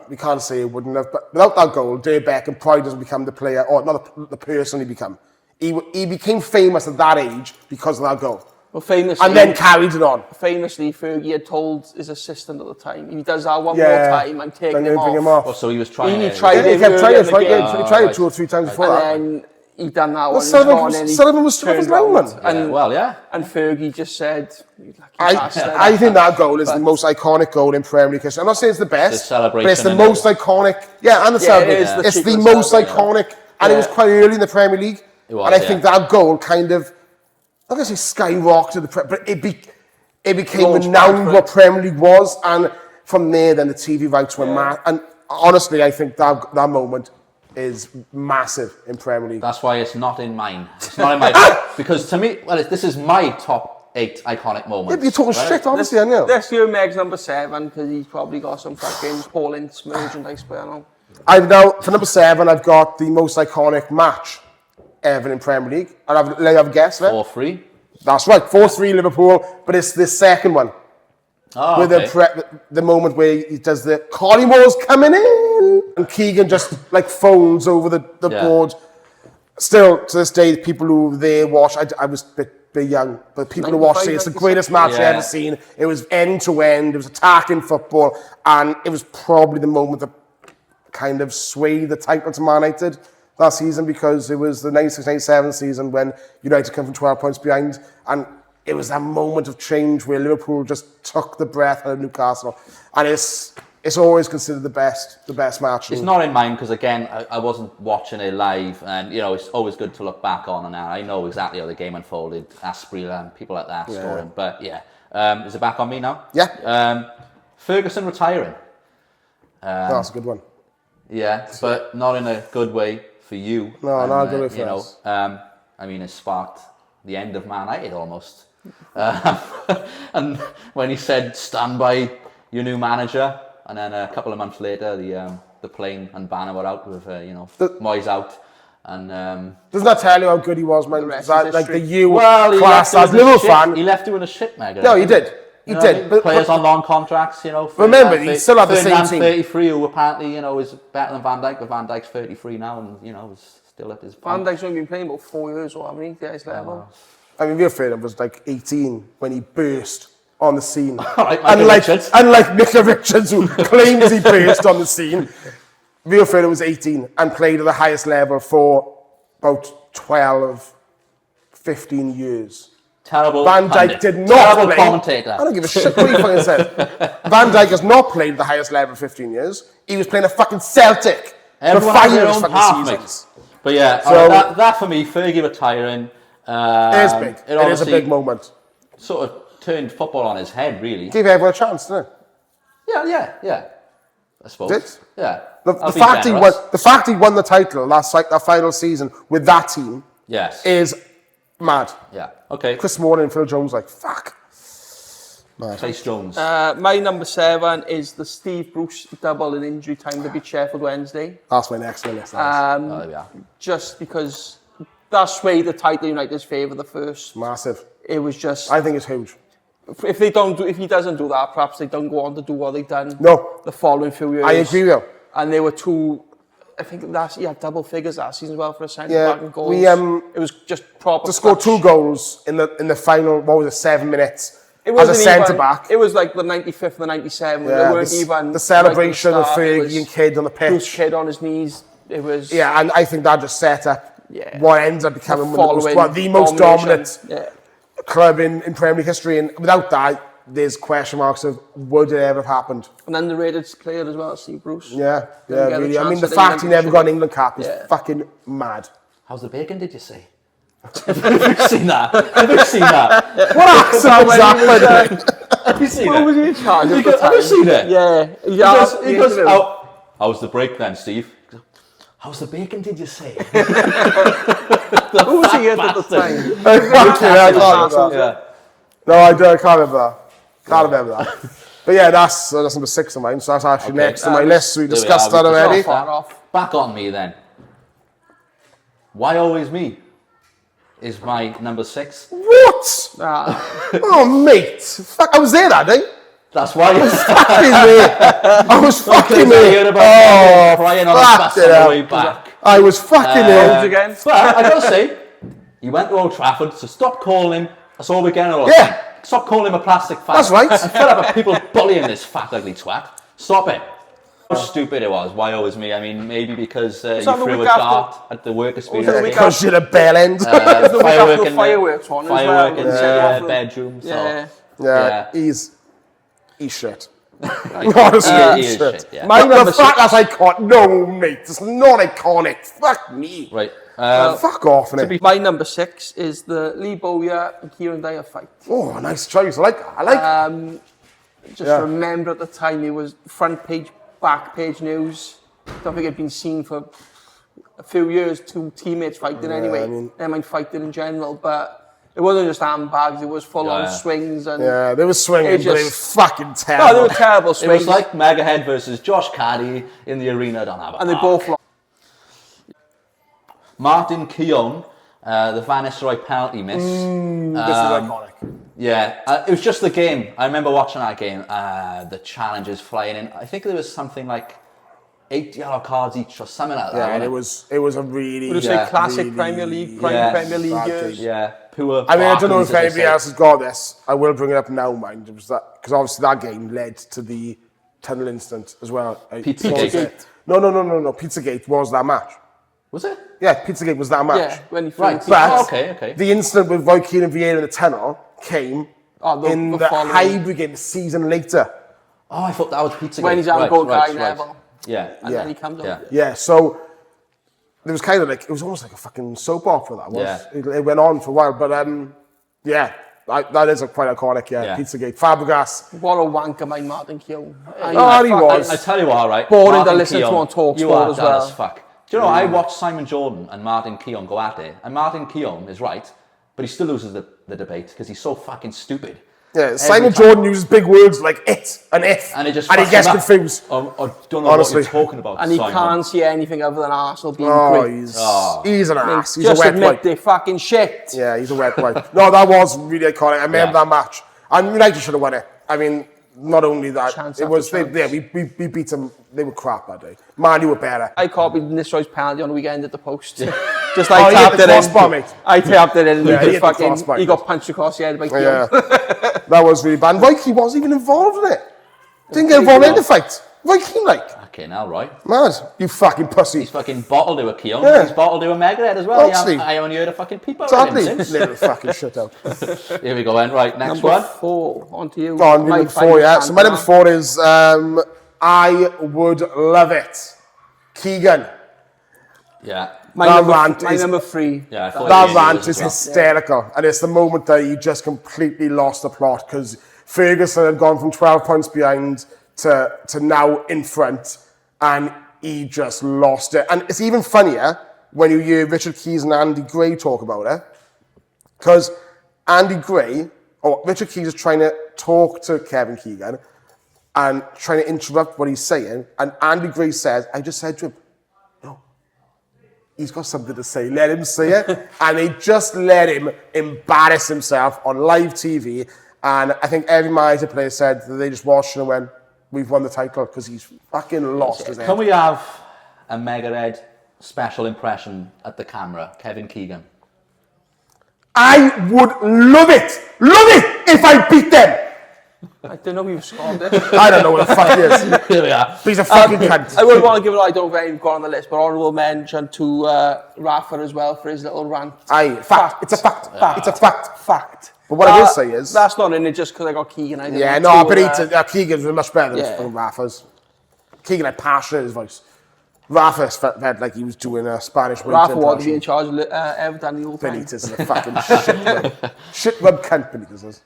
Speaker 1: we can't say it wouldn't have, but without that goal, David Beckham probably doesn't become the player, or not the person he become. He became famous at that age because of that goal.
Speaker 3: Well, famously,
Speaker 1: And then carried it on.
Speaker 3: famously, Fergie had told his assistant at the time, if he does that one
Speaker 1: Yeah.
Speaker 3: more time, I'm taking
Speaker 1: Then
Speaker 3: him
Speaker 1: bring him
Speaker 3: off.
Speaker 1: off.
Speaker 2: So he was trying.
Speaker 3: He
Speaker 2: to-
Speaker 3: tried
Speaker 1: Yeah, he kept trying it, right?
Speaker 3: Yeah,
Speaker 1: He tried it 2 or 3 times before that.
Speaker 3: And then he done that one.
Speaker 1: Sullivan was tough as lineman.
Speaker 2: Yeah, well, yeah.
Speaker 3: And Fergie just said, "You lucky
Speaker 1: I
Speaker 3: bastard."
Speaker 1: think that goal is the most iconic goal in Premier League history. I'm not saying it's the best,
Speaker 2: The celebration
Speaker 1: but it's the
Speaker 2: and
Speaker 1: most
Speaker 2: the-
Speaker 1: iconic. Yeah, and the
Speaker 3: Yeah,
Speaker 1: celebration.
Speaker 3: it is the
Speaker 1: It's the
Speaker 3: cheapest
Speaker 1: most
Speaker 3: celebration.
Speaker 1: iconic, and it was quite early in the Premier League.
Speaker 2: It was,
Speaker 1: and I
Speaker 2: yeah.
Speaker 1: think that goal kind of, I'm not going to say skyrocketed the but it became
Speaker 3: Launched
Speaker 1: renowned
Speaker 3: back,
Speaker 1: what Premier League was, and from there, then the TV rights were mad. And honestly, I think that moment is massive in Premier League.
Speaker 2: That's why it's not in mine. It's not in my because to me, well, this is my top 8 iconic moments.
Speaker 1: Yeah, you're talking
Speaker 2: right?
Speaker 1: shit, obviously, aren't you?
Speaker 3: Let's do Meg's number 7, because he's probably got some fucking Paul Ince merchandise player on.
Speaker 1: I've now, for number 7, I've got the most iconic match ever in Premier League. And I've let you have a guess then.
Speaker 2: 4-3.
Speaker 1: That's right, 4-3 Liverpool, but it's the second one.
Speaker 2: Oh,
Speaker 1: With
Speaker 2: okay.
Speaker 1: the moment where he does the Collymores coming in, and Keegan just like phones over the
Speaker 2: Yeah.
Speaker 1: board. Still, to this day, people who were there watch, I was a bit young, but people who watched it, it's the
Speaker 3: 95,
Speaker 1: greatest match I've
Speaker 2: Yeah.
Speaker 1: ever seen. It was end to end, it was attacking football, and it was probably the moment that kind of swayed the title to Man United that season, because it was the 96-97 season when United come from 12 points behind, and it was that moment of change where Liverpool just took the breath out of Newcastle, and it's always considered the best match.
Speaker 2: It's not in mine because, again, I wasn't watching it live, and it's always good to look back on. And now I know exactly how the game unfolded, Asprilla and people like that scoring. But yeah, is it back on me now?
Speaker 1: Yeah.
Speaker 2: Ferguson retiring.
Speaker 1: That's a good one.
Speaker 2: Yeah, but not in a good way for you.
Speaker 1: No,
Speaker 2: And,
Speaker 1: not a good way for us.
Speaker 2: I mean, it sparked the end of Man United almost. And when he said, "Stand by your new manager," and then a couple of months later, the plane and banner were out with Moyes out, and
Speaker 1: Doesn't that tell you how good he was, man?
Speaker 3: rest
Speaker 1: That,
Speaker 3: is
Speaker 1: like the
Speaker 3: history.
Speaker 1: you
Speaker 2: he
Speaker 1: class
Speaker 2: left
Speaker 1: as
Speaker 2: you in a
Speaker 1: Liverpool
Speaker 2: shit-
Speaker 1: fan.
Speaker 2: He left you in a shit, Megan.
Speaker 1: No, he did. He
Speaker 2: You know what I
Speaker 1: did.
Speaker 2: mean?
Speaker 1: But
Speaker 2: Players on long contracts,
Speaker 1: Remember, he still had the same
Speaker 2: Ferdinand
Speaker 1: team.
Speaker 2: 33, who apparently, is better than Van Dijk, but Van Dijk's 33 now, and is still at his
Speaker 3: Van
Speaker 2: prime.
Speaker 3: Dijk's only been playing about 4 years, or how many guys level?
Speaker 1: I mean, Rio Ferdinand was like 18 when he burst on the scene.
Speaker 2: Right, Michael Richards.
Speaker 1: Unlike Michael Richards, who claims he burst on the scene, Rio Ferdinand was 18 and played at the highest level for about 12, 15 years.
Speaker 2: Terrible
Speaker 1: Van Dijk
Speaker 2: pundit.
Speaker 1: did not
Speaker 2: Terrible
Speaker 1: play.
Speaker 2: commentator.
Speaker 1: I don't give a shit what he fucking said. Van Dijk has not played at the highest level for 15 years. He was playing at fucking Celtic
Speaker 2: Everyone
Speaker 1: for 5
Speaker 2: has their
Speaker 1: years
Speaker 2: own
Speaker 1: fucking
Speaker 2: path,
Speaker 1: seasons.
Speaker 2: mate. But yeah,
Speaker 1: So-
Speaker 2: that for me, Fergie retiring.
Speaker 1: It is big. It is a
Speaker 2: obviously
Speaker 1: big moment.
Speaker 2: Sort of turned football on his head, really.
Speaker 1: Gave everyone a chance, didn't it?
Speaker 2: Yeah. I suppose.
Speaker 1: Did?
Speaker 2: Yeah.
Speaker 1: The
Speaker 2: I'll be
Speaker 1: fact
Speaker 2: generous.
Speaker 1: he won the title that final season with that team
Speaker 2: Yes.
Speaker 1: is mad.
Speaker 2: Yeah. Okay.
Speaker 1: Chris Smalling and Phil Jones like, fuck.
Speaker 2: Chase Jones.
Speaker 3: My number 7 is the Steve Bruce double in injury time to beat Sheffield Wednesday.
Speaker 1: That's my next one.
Speaker 2: Oh, there we are.
Speaker 3: Just because that swayed the title United's favour the first.
Speaker 1: Massive.
Speaker 3: It was just,
Speaker 1: I think it's huge.
Speaker 3: if he doesn't do that, perhaps they don't go on to do what they've done
Speaker 1: No.
Speaker 3: the following few years.
Speaker 1: I agree with you.
Speaker 3: And they were I think he had double figures that season as well for a centre
Speaker 1: Yeah,
Speaker 3: back and goals.
Speaker 1: we,
Speaker 3: it was just proper.
Speaker 1: To score
Speaker 3: clutch.
Speaker 1: 2 goals in the final, what was it, 7 minutes
Speaker 3: It
Speaker 1: as a
Speaker 3: wasn't
Speaker 1: centre
Speaker 3: even-
Speaker 1: back.
Speaker 3: It was like the 95th and the 97th.
Speaker 1: Yeah,
Speaker 3: they weren't even
Speaker 1: the celebration
Speaker 3: right
Speaker 1: of
Speaker 3: at the start. It
Speaker 1: Fergie
Speaker 3: was
Speaker 1: and Kidd on the
Speaker 3: Bruce
Speaker 1: pitch.
Speaker 3: Kidd on his knees. It was
Speaker 1: Yeah, and I think that just set up
Speaker 3: Yeah.
Speaker 1: what ends up becoming
Speaker 3: following
Speaker 1: the most
Speaker 3: domination.
Speaker 1: dominant club in Premier League history. And without that, there's question marks of would it ever have happened.
Speaker 3: An underrated player as well, Steve Bruce.
Speaker 1: Yeah,
Speaker 3: Didn't get a
Speaker 1: really. I mean,
Speaker 3: chance
Speaker 1: the
Speaker 3: at the
Speaker 1: fact he
Speaker 3: England
Speaker 1: never got an
Speaker 3: should-
Speaker 1: England cap is
Speaker 3: Yeah.
Speaker 1: fucking mad.
Speaker 2: How's the bacon, did you say? Have you seen that? Have you seen that?
Speaker 1: What accent was that?
Speaker 2: Have you seen
Speaker 3: What
Speaker 2: it?
Speaker 3: was he in charge
Speaker 2: Have
Speaker 3: at
Speaker 2: you
Speaker 3: the
Speaker 2: have you
Speaker 3: time?
Speaker 2: seen it?
Speaker 3: Yeah.
Speaker 2: He goes, how's the break then, Steve? He goes, how's the bacon, did you say?
Speaker 3: Who was he at the
Speaker 2: bastard.
Speaker 3: time?
Speaker 1: I can't remember that.
Speaker 2: Yeah.
Speaker 1: No, I can't remember that. Can't remember that. But yeah, that's number 6 of mine. So that's actually next on my list. We
Speaker 2: There we
Speaker 1: discussed
Speaker 2: are,
Speaker 1: that
Speaker 2: we
Speaker 1: already.
Speaker 2: discussed
Speaker 3: Far off.
Speaker 2: Back on me then. Why always me? Is my number 6.
Speaker 1: What?
Speaker 3: Ah,
Speaker 1: Oh, mate. Fuck, I was there that day.
Speaker 2: That's why you're
Speaker 1: Fucking there. I was fucking
Speaker 2: I
Speaker 1: there.
Speaker 2: heard about
Speaker 1: Oh,
Speaker 2: crying on the
Speaker 1: fuck
Speaker 2: bus
Speaker 1: it
Speaker 2: on the
Speaker 1: up.
Speaker 2: way back.
Speaker 1: I was fucking there.
Speaker 3: again.
Speaker 2: But I gotta say, He went to Old Trafford, so stop calling him. That's all we're getting all
Speaker 1: Yeah.
Speaker 2: Stop calling him a plastic fat.
Speaker 1: That's right.
Speaker 2: I'm fed up of people bullying this fat, ugly twat. Stop it. How stupid it was. Why always me? I mean, maybe because you
Speaker 3: that the
Speaker 2: threw a
Speaker 3: week after?
Speaker 2: dart at the work experience.
Speaker 3: the week
Speaker 1: Because you're a bell end.
Speaker 3: the week after
Speaker 2: Firework in
Speaker 3: fireworks one as well,
Speaker 2: firework in
Speaker 3: when they
Speaker 2: the
Speaker 3: set off
Speaker 2: bedroom. So.
Speaker 3: Yeah.
Speaker 1: Yeah, he's shit. Honestly,
Speaker 2: He
Speaker 1: he's
Speaker 2: is
Speaker 1: shit.
Speaker 2: shit, yeah.
Speaker 3: My
Speaker 1: The
Speaker 3: number
Speaker 1: fact that's iconic. No, mate, it's not iconic. Fuck me.
Speaker 2: Right.
Speaker 1: Fuck off, innit?
Speaker 3: My number 6 is the Lee Bowyer and Kieran Dyer fight.
Speaker 1: Oh, nice choice. I like that. I like that.
Speaker 3: Just remember at the time it was front page, back page news. Don't think it'd been seen for a few years, 2 teammates fighting anyway.
Speaker 1: I mean-
Speaker 3: Never mind fighting in general, but it wasn't just handbags, it was full on swings and
Speaker 1: Yeah, they were swinging,
Speaker 3: It
Speaker 1: but they were
Speaker 3: just-
Speaker 1: fucking
Speaker 3: no,
Speaker 1: terrible.
Speaker 3: they were terrible
Speaker 2: It
Speaker 3: swings.
Speaker 2: was like Megahead versus Josh Caddy in the arena at Aberpark.
Speaker 3: and they both lost.
Speaker 2: Martin Keown, the Van Nistelrooy penalty miss.
Speaker 1: This is iconic.
Speaker 2: Yeah, it was just the game. I remember watching that game. The challenges flying in. I think there was something like 8 yellow cards each or something like that.
Speaker 1: Yeah, and
Speaker 2: wasn't
Speaker 1: it was a really.
Speaker 3: Would you
Speaker 2: Yeah,
Speaker 3: say classic
Speaker 1: really
Speaker 3: Premier League,
Speaker 2: Yeah.
Speaker 3: Premier League
Speaker 1: bad
Speaker 3: years?
Speaker 1: game.
Speaker 2: Yeah, poor.
Speaker 1: I mean, I don't know
Speaker 2: Barclays,
Speaker 1: if
Speaker 2: as they
Speaker 1: anybody
Speaker 2: say.
Speaker 1: else has got this. I will bring it up now, mind. It was that because obviously that game led to the tunnel incident as well.
Speaker 2: Pizzagate.
Speaker 1: No. Pizzagate was that match.
Speaker 2: Was it?
Speaker 1: Yeah, Pizzagate was that match.
Speaker 3: Yeah, when he threw
Speaker 2: Right.
Speaker 3: the
Speaker 1: But
Speaker 2: Oh, okay.
Speaker 1: the incident with Roy Keane and Vieira in the tunnel came
Speaker 3: Oh,
Speaker 1: in
Speaker 3: the
Speaker 1: the
Speaker 3: following-
Speaker 1: Highbury game the season later.
Speaker 2: Oh, I thought that was Pizzagate.
Speaker 3: When he's having goal guy Neville.
Speaker 2: Yeah.
Speaker 3: And then he comes
Speaker 2: Yeah.
Speaker 3: on.
Speaker 1: Yeah, so there was kind of like, it was almost like a fucking soap opera that was.
Speaker 2: Yeah.
Speaker 1: It went on for a while, but yeah, that is quite iconic,
Speaker 2: Yeah.
Speaker 1: Pizzagate. Fabregas.
Speaker 3: What a wanker by Martin Keown.
Speaker 1: Oh, he was.
Speaker 2: I tell you what, right?
Speaker 3: Boring to
Speaker 2: Martin
Speaker 3: listen to
Speaker 2: Keown,
Speaker 3: on Talksport
Speaker 2: you are
Speaker 3: as
Speaker 2: dull
Speaker 3: well.
Speaker 2: as fuck. Do you know, I watched Simon Jordan and Martin Keown go at it, and Martin Keown is right, but he still loses the debate because he's so fucking stupid.
Speaker 1: Yeah, Simon
Speaker 2: time.
Speaker 1: Jordan uses big words like it and if,
Speaker 2: And, it just
Speaker 1: he
Speaker 2: fucks
Speaker 1: gets
Speaker 2: him up.
Speaker 1: confused.
Speaker 2: I don't know
Speaker 1: Honestly.
Speaker 2: what you're talking about,
Speaker 3: And he
Speaker 2: Simon.
Speaker 3: can't see anything other than Arsenal being
Speaker 1: Oh,
Speaker 3: great.
Speaker 1: he's an ass. He's
Speaker 3: Just
Speaker 1: a wet
Speaker 3: admit
Speaker 1: wipe.
Speaker 3: they fucking shit.
Speaker 1: Yeah, he's a wet wipe. No, that was really iconic. I remember that match. And United should have won it. I mean, not only that,
Speaker 3: Chance
Speaker 1: it was,
Speaker 3: after chance.
Speaker 1: we beat them. They were crap that day. Man, you were better.
Speaker 3: I copied Nistelrooy's penalty on the weekend at the post. Just
Speaker 1: Oh,
Speaker 3: like
Speaker 1: he hit
Speaker 3: tapped
Speaker 1: the
Speaker 3: it
Speaker 1: crossbar,
Speaker 3: in.
Speaker 1: mate.
Speaker 3: I tapped it in and
Speaker 1: Yeah, he
Speaker 3: he,
Speaker 1: hit the
Speaker 3: fucking,
Speaker 1: crossbar,
Speaker 3: he
Speaker 1: mate.
Speaker 3: got punched across the head by Keown.
Speaker 1: Yeah, that was really bad. Roy Keane wasn't even involved in it. Didn't get involved in the fight. Roy Keane, like,
Speaker 2: Okay, now, right.
Speaker 1: mad. You fucking pussy.
Speaker 2: He's fucking bottled to a Keown.
Speaker 1: Yeah.
Speaker 2: He's bottled to a Megahead as well.
Speaker 1: Obviously.
Speaker 2: I only heard a fucking peep out of him
Speaker 1: Exactly.
Speaker 2: since.
Speaker 1: Little fucking shit out.
Speaker 2: Here we go, then. Right, next
Speaker 3: Number
Speaker 2: one.
Speaker 3: 4, on to you.
Speaker 1: Go on,
Speaker 3: My
Speaker 1: number 4,
Speaker 3: final
Speaker 1: yeah. So my number
Speaker 3: Cantona.
Speaker 1: 4 is I Would Love It. Keegan.
Speaker 2: Yeah.
Speaker 3: My
Speaker 1: That
Speaker 3: number,
Speaker 1: rant
Speaker 3: my
Speaker 1: is-
Speaker 3: number 3.
Speaker 2: Yeah, I thought
Speaker 1: That
Speaker 2: Yeah,
Speaker 1: rant
Speaker 2: as
Speaker 1: is
Speaker 2: well.
Speaker 1: hysterical. And it's the moment that he just completely lost the plot because Ferguson had gone from 12 points behind to now in front and he just lost it. And it's even funnier when you hear Richard Keys and Andy Gray talk about it because Richard Keys is trying to talk to Kevin Keegan and trying to interrupt what he's saying. And Andy Gray says, I just said to him, no, he's got something to say. Let him say it. And they just let him embarrass himself on live TV. And I think every manager player said that they just watched it and went, we've won the title because he's fucking lost his head.
Speaker 2: Can we have a Megahead special impression at the camera? Kevin Keegan.
Speaker 1: I would love it if I beat them.
Speaker 3: I don't know who scored this.
Speaker 1: I don't know what the fuck he is.
Speaker 2: Here we are.
Speaker 1: But he's a fucking cunt.
Speaker 3: I would want to give it, I don't know if got on the list, but honourable mention to Rafa as well for his little rant.
Speaker 1: Aye, fact. It's a fact. It's a fact.
Speaker 3: Fact.
Speaker 1: But what I will say is...
Speaker 3: That's not in it just because I got Keegan. I
Speaker 1: Yeah,
Speaker 3: didn't
Speaker 1: no,
Speaker 3: want
Speaker 1: but
Speaker 3: to,
Speaker 1: Keegan's much better than
Speaker 3: Yeah.
Speaker 1: fucking Rafa's. Keegan had passion in his voice. Rafa felt like he was doing a Spanish winter
Speaker 3: Rafa wanted to be in
Speaker 1: impression.
Speaker 3: charge of Everton the whole time.
Speaker 1: Benitez is a fucking shit rub cunt, Benitez is.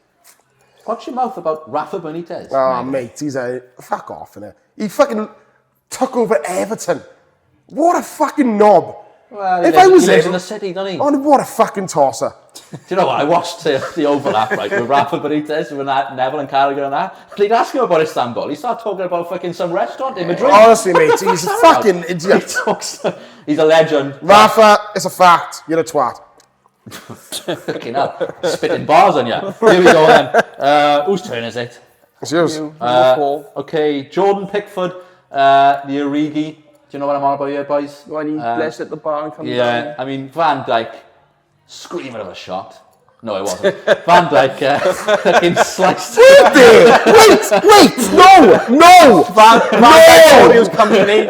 Speaker 2: Watch your mouth about Rafa Benitez.
Speaker 1: Oh, mate, he's a... Fuck off, innit? He fucking took over Everton. What a fucking knob.
Speaker 2: Well,
Speaker 1: If I was
Speaker 2: he lives
Speaker 1: him-
Speaker 2: in the city, doesn't he?
Speaker 1: Oh, what a fucking tosser.
Speaker 2: Do you know what? I watched the overlap, right, with Rafa Benitez, with Neville and Carragher and that. He'd ask him about Istanbul. He started talking about fucking some restaurant in Madrid.
Speaker 1: Honestly, mate, he's a fucking idiot.
Speaker 2: He's a legend.
Speaker 1: Rafa, it's a fact. You're a twat.
Speaker 2: Fucking hell. Spitting bars on you. Here we go then. Whose turn is it?
Speaker 1: It's yours.
Speaker 3: Number 4.
Speaker 2: Okay, Jordan Pickford, the Origi. Do you know what I'm on about here, boys?
Speaker 3: When he blessed at the bar and comes
Speaker 2: Yeah,
Speaker 3: down.
Speaker 2: I mean, Van Dijk, screaming of a shot. No, it wasn't. Van Dijk fucking sliced.
Speaker 1: Wait, no!
Speaker 3: Van Dijk was company.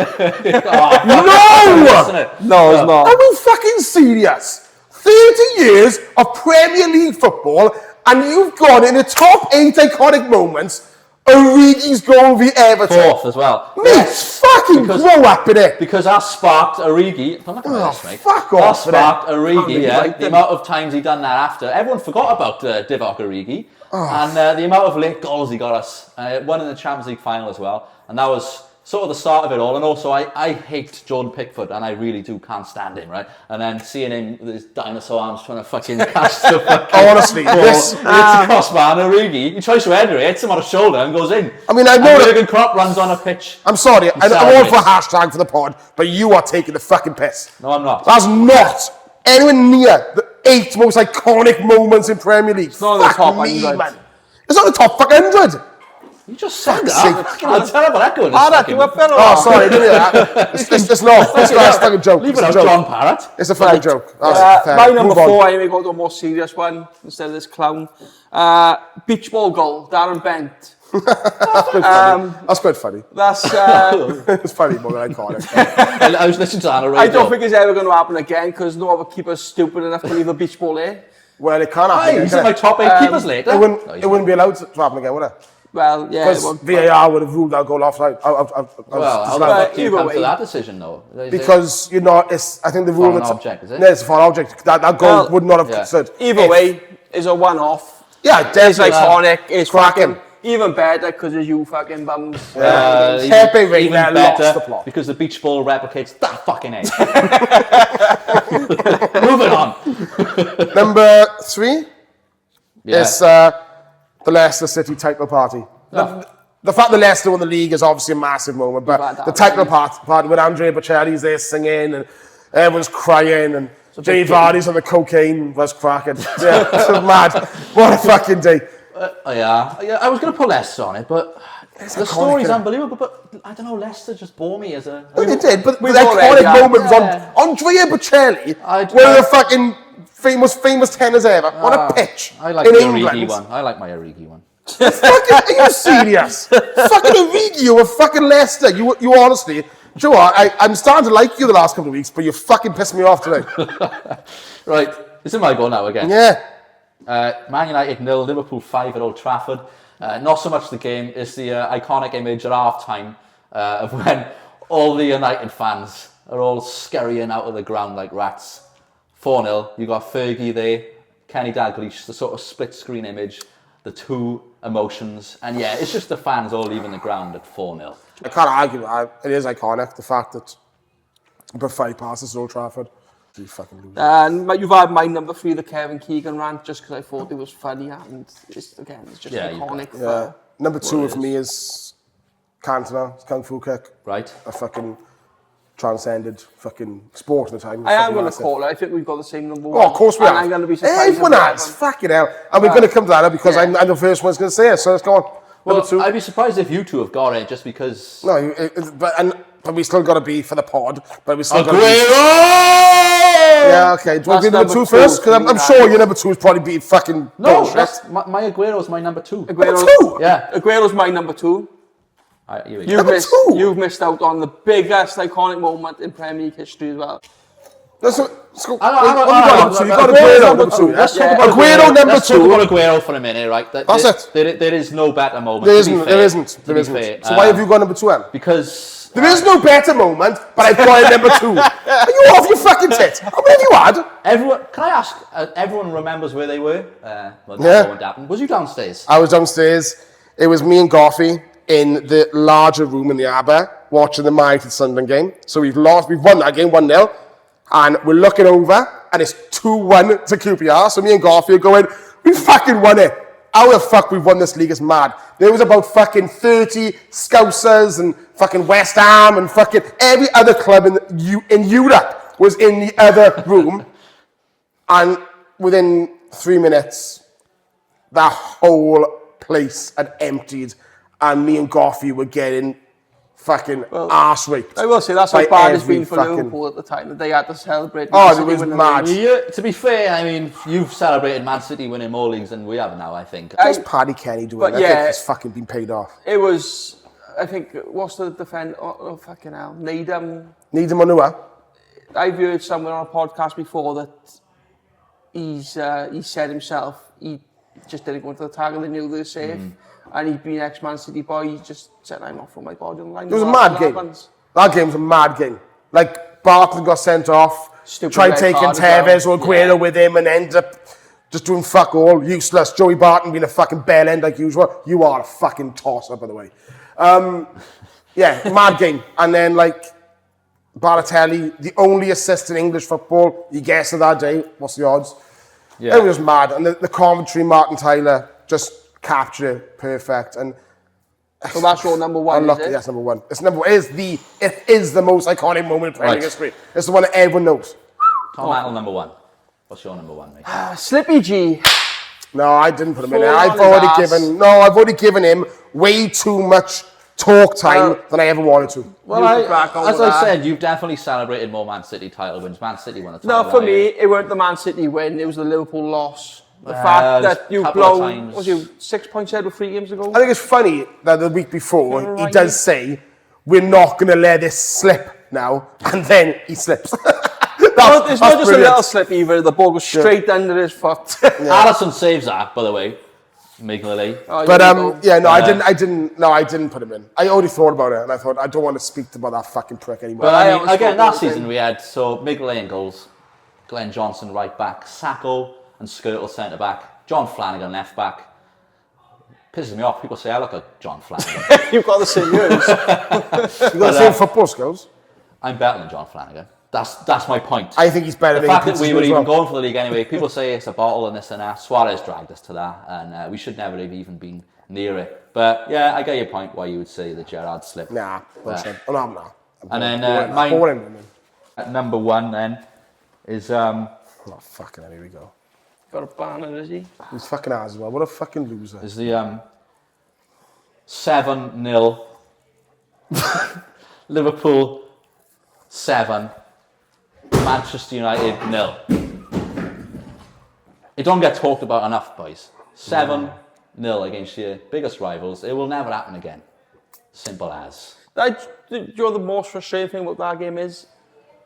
Speaker 3: No, it's not.
Speaker 1: Are we fucking serious? 30 years of Premier League football, and you've gone in the top 8 iconic moments. Origi's goal v Everton.
Speaker 2: 4th as well.
Speaker 1: Mate, fucking grow up in it.
Speaker 2: Because I sparked Origi. I'm not going to this, mate.
Speaker 1: Fuck
Speaker 2: I
Speaker 1: off.
Speaker 2: sparked Origi, yeah.
Speaker 3: like
Speaker 2: The
Speaker 3: them.
Speaker 2: amount of times he done that after. Everyone forgot about Divock Origi. And the amount of late goals he got us. Won in the Champions League final as well. And that was sort of the start of it all. And also, I hate Jordan Pickford, and I really can't stand him, right? And then seeing him with his dinosaur arms trying to fucking catch the fucking
Speaker 1: Honestly, this...
Speaker 2: it's a crossbar and Origi. He tries to header it, hits him on the shoulder and goes in.
Speaker 1: I mean, I know
Speaker 2: and
Speaker 1: that-
Speaker 2: Jurgen Klopp runs on a pitch.
Speaker 1: I'm sorry, I'm all
Speaker 2: celebrates.
Speaker 1: for hashtag for the pod, but you are taking the fucking piss.
Speaker 2: No, I'm not.
Speaker 1: That's not anywhere near the 8 most iconic moments in Premier League. It's
Speaker 3: not in the top 100.
Speaker 1: man. It's not the top fucking 100.
Speaker 2: You just said
Speaker 1: Fuck's
Speaker 2: that.
Speaker 1: sake.
Speaker 2: I'll tell you about that going.
Speaker 3: Parrot, you up there?
Speaker 1: Oh, sorry, I didn't hear that. It's not. It's a fucking joke.
Speaker 2: Leave
Speaker 1: It's
Speaker 2: it
Speaker 1: a
Speaker 2: out,
Speaker 1: joke.
Speaker 2: John Parrot.
Speaker 1: It's a fucking joke. That's fair.
Speaker 3: My number
Speaker 1: Move on.
Speaker 3: 4, anyway, go to a more serious one instead of this clown. Beach ball goal, Darren Bent.
Speaker 1: That's quite funny.
Speaker 3: That's.
Speaker 1: It's funny more than iconic.
Speaker 2: I was listening to that on the radio.
Speaker 3: I don't think it's ever going to happen again because no other keeper's stupid enough to leave a beach ball there.
Speaker 1: Well, it can't
Speaker 2: Hey,
Speaker 1: happen.
Speaker 2: he's
Speaker 1: Can
Speaker 2: in my
Speaker 1: it?
Speaker 2: top 8 keepers later.
Speaker 1: It wouldn't be allowed to happen again, would it?
Speaker 3: Well, yeah.
Speaker 1: Because VAR would have ruled that goal offside.
Speaker 2: Well, how
Speaker 3: But
Speaker 2: do you
Speaker 3: either
Speaker 2: come
Speaker 3: way-
Speaker 2: to that decision, though? Is it-
Speaker 1: because you're not. I think the rule.
Speaker 2: Foreign
Speaker 1: that's-
Speaker 2: object, is it?
Speaker 1: No, it's a foreign object. That goal
Speaker 3: Well,
Speaker 1: would not have
Speaker 2: yeah.
Speaker 1: considered.
Speaker 3: Either way, it's a one-off.
Speaker 1: Yeah,
Speaker 3: It's
Speaker 1: definitely.
Speaker 3: iconic. It's
Speaker 1: cracking.
Speaker 3: fucking even better because of you fucking bums.
Speaker 1: Pepe Reina lost the plot.
Speaker 2: because the beach ball replicates that fucking egg. Moving on.
Speaker 1: Number 3
Speaker 2: Yeah.
Speaker 1: is the Leicester City title party. The fact that Leicester won the league is obviously a massive moment, but
Speaker 3: Right, that
Speaker 1: the title party with Andrea Bocelli's there singing and everyone's crying and Jay Vardy's on the cocaine was cracking. Yeah, it's mad. What a fucking day.
Speaker 2: Yeah, I was going to put Leicester on it, but the
Speaker 1: iconic,
Speaker 2: story's
Speaker 1: isn't it?
Speaker 2: unbelievable. But I don't know, Leicester just bore me as a.
Speaker 1: Well, they did, but the
Speaker 3: we've already
Speaker 1: iconic
Speaker 3: had-
Speaker 1: moment was
Speaker 2: Yeah.
Speaker 1: on Andrea Bocelli,
Speaker 2: I'd-
Speaker 1: one of the fucking famous tenors ever, on a pitch
Speaker 2: I like
Speaker 1: in
Speaker 2: the
Speaker 1: England.
Speaker 2: Origi one. I like my Origi one.
Speaker 1: Fucking, are you serious? Fucking Origi, you were fucking Leicester. You honestly, do you know what? I'm starting to like you the last couple of weeks, but you fucking pissed me off today.
Speaker 2: Right, this is my goal now again.
Speaker 1: Yeah.
Speaker 2: Man United 0, Liverpool 5 at Old Trafford. Not so much the game, it's the iconic image at half time of when all the United fans are all scurrying out of the ground like rats. 4-0, you got Fergie there, Kenny Dalglish, the sort of split screen image, the two emotions, and yeah, it's just the fans all leaving the ground at 4-0.
Speaker 1: I can't argue that. It is iconic, the fact that you put 5 passes at Old Trafford. You fucking lose.
Speaker 3: And you've had my number 3, the Kevin Keegan rant, just because I thought it was funny and it's just
Speaker 2: Yeah, you
Speaker 3: iconic.
Speaker 1: Yeah. Number 2
Speaker 2: it
Speaker 1: for me is Cantona, Kung Fu kick.
Speaker 2: Right?
Speaker 1: A fucking transcended fucking sport at the time.
Speaker 3: I am
Speaker 1: Fucking
Speaker 3: going to
Speaker 1: massive.
Speaker 3: call it. I think we've got the same number 1.
Speaker 1: Oh, of course we
Speaker 3: and
Speaker 1: have.
Speaker 3: I'm going to be surprised.
Speaker 1: Everyone
Speaker 3: if we
Speaker 1: has.
Speaker 3: haven't.
Speaker 1: Fucking hell. And we're going to come to that because
Speaker 3: yeah.
Speaker 1: I'm the first one's going to say it. So let's go on.
Speaker 2: Well,
Speaker 1: Number 2.
Speaker 2: I'd be surprised if you two have got it just because.
Speaker 1: No, but we still got to be for the pod. But we still got to be.
Speaker 2: Aguero!
Speaker 1: Yeah, okay. Do you want to be number
Speaker 3: That's
Speaker 1: 2
Speaker 3: number
Speaker 1: first?
Speaker 3: two.
Speaker 1: Because I'm sure your number 2 is probably be fucking
Speaker 2: No,
Speaker 1: bullshit.
Speaker 2: that's, my Aguero's my number 2.
Speaker 1: Number
Speaker 3: Aguero-
Speaker 1: 2?
Speaker 2: Yeah.
Speaker 3: Aguero's my number 2.
Speaker 2: Alright, here we go.
Speaker 3: You've missed,
Speaker 1: 2?
Speaker 3: you've missed out on the biggest iconic moment in Premier League history as well.
Speaker 1: Let's go. What
Speaker 2: I know,
Speaker 1: you got number 2? You got
Speaker 3: Aguero's
Speaker 1: Aguero
Speaker 3: number
Speaker 1: number 2.
Speaker 3: two.
Speaker 2: Let's
Speaker 3: Yeah.
Speaker 2: talk about
Speaker 1: Aguero number
Speaker 2: Let's
Speaker 1: 2.
Speaker 2: talk about Aguero for a minute, right?
Speaker 1: That's it.
Speaker 2: There is no better moment.
Speaker 1: There
Speaker 2: to be
Speaker 1: isn't.
Speaker 2: fair,
Speaker 1: There isn't.
Speaker 2: to
Speaker 1: There
Speaker 2: be
Speaker 1: isn't.
Speaker 2: fair.
Speaker 1: So why have you got number 2, Em?
Speaker 2: Because
Speaker 1: There is no better moment, but I've got it number 2. Are you off your fucking tit? How many have you had?
Speaker 2: everyone. Can I ask? Everyone remembers where they were when
Speaker 1: Yeah.
Speaker 2: that moment happened. Was you downstairs?
Speaker 1: I was downstairs. It was me and Goffey in the larger room in the Aber watching the United Sunderland game. So we've won that game 1-0, and we're looking over, and it's 2-1 to QPR. So me and Goffey are going, we fucking won it. How the fuck we've won this league is mad. There was about fucking 30 Scousers and fucking West Ham and fucking every other club in Europe was in the other room. And within 3 minutes, that whole place had emptied, and me and Goffey were getting fucking arse raped.
Speaker 3: I will say that's
Speaker 1: by
Speaker 3: how bad it's
Speaker 1: every
Speaker 3: been for
Speaker 1: fucking-
Speaker 3: Liverpool at the time that they had to celebrate.
Speaker 1: Oh,
Speaker 3: Man
Speaker 1: it
Speaker 3: City
Speaker 1: was
Speaker 3: winning the
Speaker 1: mad.
Speaker 3: league.
Speaker 2: Yeah, to be fair, I mean, you've celebrated Man City winning more leagues than we have now, I think.
Speaker 1: What's Paddy Kenny doing?
Speaker 3: But
Speaker 1: I think
Speaker 3: yeah.
Speaker 1: he's fucking been paid off.
Speaker 3: It was, I think, what's the defender? Oh, fucking hell. Needham.
Speaker 1: Needham Manua.
Speaker 3: I've heard somewhere on a podcast before that he said himself he just didn't go into the tackle, they knew they were safe. And he'd been ex-Man City boy, he just said, I'm not for my body on the line.
Speaker 1: It was a mad game. That game was a mad game. Like, Barton got sent off,
Speaker 3: Stupid
Speaker 1: tried
Speaker 3: red
Speaker 1: taking
Speaker 3: card as
Speaker 1: Tevez
Speaker 3: well.
Speaker 1: or Aguero with him and ended up just doing fuck all. Useless. Joey Barton being a fucking bell end like usual. You are a fucking tosser, by the way. Yeah, mad game. And then, like, Balotelli, the only assist in English football, you guess of that day. What's the odds?
Speaker 2: Yeah.
Speaker 1: It was mad. And the commentary, Martin Tyler, just captured it perfect. And
Speaker 3: So that's your number one,
Speaker 1: unlucky,
Speaker 3: is it?
Speaker 1: that's number one. It is the most iconic moment in Premier
Speaker 2: Right.
Speaker 1: history. It's the one that everyone knows.
Speaker 2: Tom Attle, number one. What's your number one, mate?
Speaker 3: Slippy G.
Speaker 1: No, I didn't put him in there.
Speaker 3: Fall
Speaker 1: I've
Speaker 3: on his
Speaker 1: already given him way too much talk time than I ever wanted to.
Speaker 2: Well,
Speaker 3: You can crack on
Speaker 2: as
Speaker 3: with
Speaker 2: I
Speaker 3: that.
Speaker 2: said, you've definitely celebrated more Man City title wins. Man City won the title.
Speaker 3: No, for
Speaker 2: that
Speaker 3: me,
Speaker 2: year.
Speaker 3: it weren't the Man City win, it was the Liverpool loss. The
Speaker 2: Well,
Speaker 3: fact
Speaker 2: there's
Speaker 3: that you
Speaker 2: a couple of
Speaker 3: blown,
Speaker 2: times.
Speaker 3: was you 6 points ahead with 3 games ago?
Speaker 1: I think it's funny that the week before
Speaker 3: You're
Speaker 1: he
Speaker 3: right.
Speaker 1: does say, we're not going to let this slip now, and then he slips.
Speaker 3: It's not just a little slip either, the ball goes straight under his foot.
Speaker 2: Alisson saves that, by the way. Mignolet.
Speaker 3: Oh,
Speaker 1: But
Speaker 3: here we go.
Speaker 1: yeah, no, I didn't put him in. I already thought about it, and I thought I don't want to speak about that fucking prick anymore.
Speaker 2: But
Speaker 3: I
Speaker 2: I mean,
Speaker 3: always
Speaker 2: again,
Speaker 3: thought
Speaker 2: that
Speaker 3: the same.
Speaker 2: season we had Mignolet in goals, Glenn Johnson right back, Sacco and Skirtle centre back, John Flanagan left back. Pisses me off. People say I look like John Flanagan.
Speaker 3: You've got the same years.
Speaker 1: You got the same football skills.
Speaker 2: I'm better than John Flanagan. That's my point.
Speaker 1: I think he's better
Speaker 2: The
Speaker 1: than
Speaker 2: fact that we were even
Speaker 1: well.
Speaker 2: going for the league anyway, people say it's a bottle and this and that. Suarez dragged us to that, and we should never have even been near it. But yeah, I get your point why you would say that Gerrard slipped.
Speaker 1: Nah, bullshit.
Speaker 2: Yeah.
Speaker 1: Oh, no, I'm not.
Speaker 2: And then mine, at number one then, is
Speaker 1: Oh, fucking hell, here we go.
Speaker 3: Got a banner, is he?
Speaker 1: He's fucking ass as well. What a fucking loser.
Speaker 2: the 7-0 Liverpool 7, Manchester United 0. It don't get talked about enough, boys. 7-0 against your biggest rivals. It will never happen again. Simple as.
Speaker 3: You know the most frustrating thing about that game is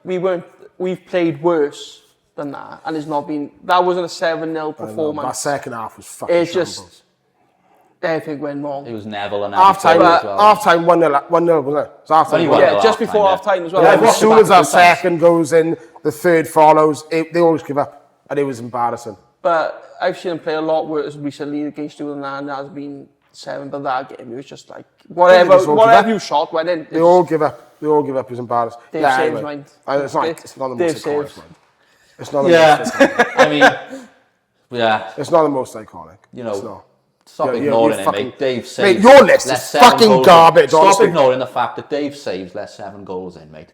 Speaker 3: we've played worse than that, and it's not been. That wasn't a 7-0
Speaker 1: That
Speaker 3: performance.
Speaker 1: second half was fucking
Speaker 3: It's just
Speaker 1: shambles.
Speaker 3: everything went wrong.
Speaker 2: It was Neville and
Speaker 1: Half time,
Speaker 2: as well.
Speaker 1: 1-0, wasn't it? It was half
Speaker 2: Only
Speaker 1: time.
Speaker 2: one.
Speaker 3: Yeah,
Speaker 2: Well,
Speaker 3: just
Speaker 2: half-time,
Speaker 3: before
Speaker 2: yeah.
Speaker 3: half time as well.
Speaker 2: Yeah,
Speaker 1: As
Speaker 2: watched
Speaker 1: soon
Speaker 2: it
Speaker 1: as
Speaker 2: back
Speaker 1: our
Speaker 2: a few times.
Speaker 1: second goes in, the third follows, they always give up. And it was embarrassing.
Speaker 3: But I've seen him play a lot worse recently against you than that, and that has been 7. But that game, it was just like
Speaker 1: just all give
Speaker 3: whatever
Speaker 1: up.
Speaker 3: you shot went in.
Speaker 1: They all give up. They all give up. It was embarrassing.
Speaker 3: Dave
Speaker 1: Yeah,
Speaker 3: saves
Speaker 1: anyway.
Speaker 3: mine.
Speaker 1: It's not the
Speaker 3: Dave
Speaker 1: most iconic
Speaker 3: saves.
Speaker 1: one. It's not the
Speaker 2: Yeah,
Speaker 1: most iconic.
Speaker 2: I mean, yeah.
Speaker 1: It's not the most iconic.
Speaker 2: You know,
Speaker 1: It's not.
Speaker 2: Stop
Speaker 1: You're
Speaker 2: ignoring it,
Speaker 1: fucking-
Speaker 2: mate. Dave saves.
Speaker 1: Mate, your list
Speaker 2: lets
Speaker 1: is
Speaker 2: 7
Speaker 1: fucking
Speaker 2: goals in.
Speaker 1: garbage,
Speaker 2: Stop
Speaker 1: honestly.
Speaker 2: ignoring the fact that Dave saves, lets 7 goals in, mate.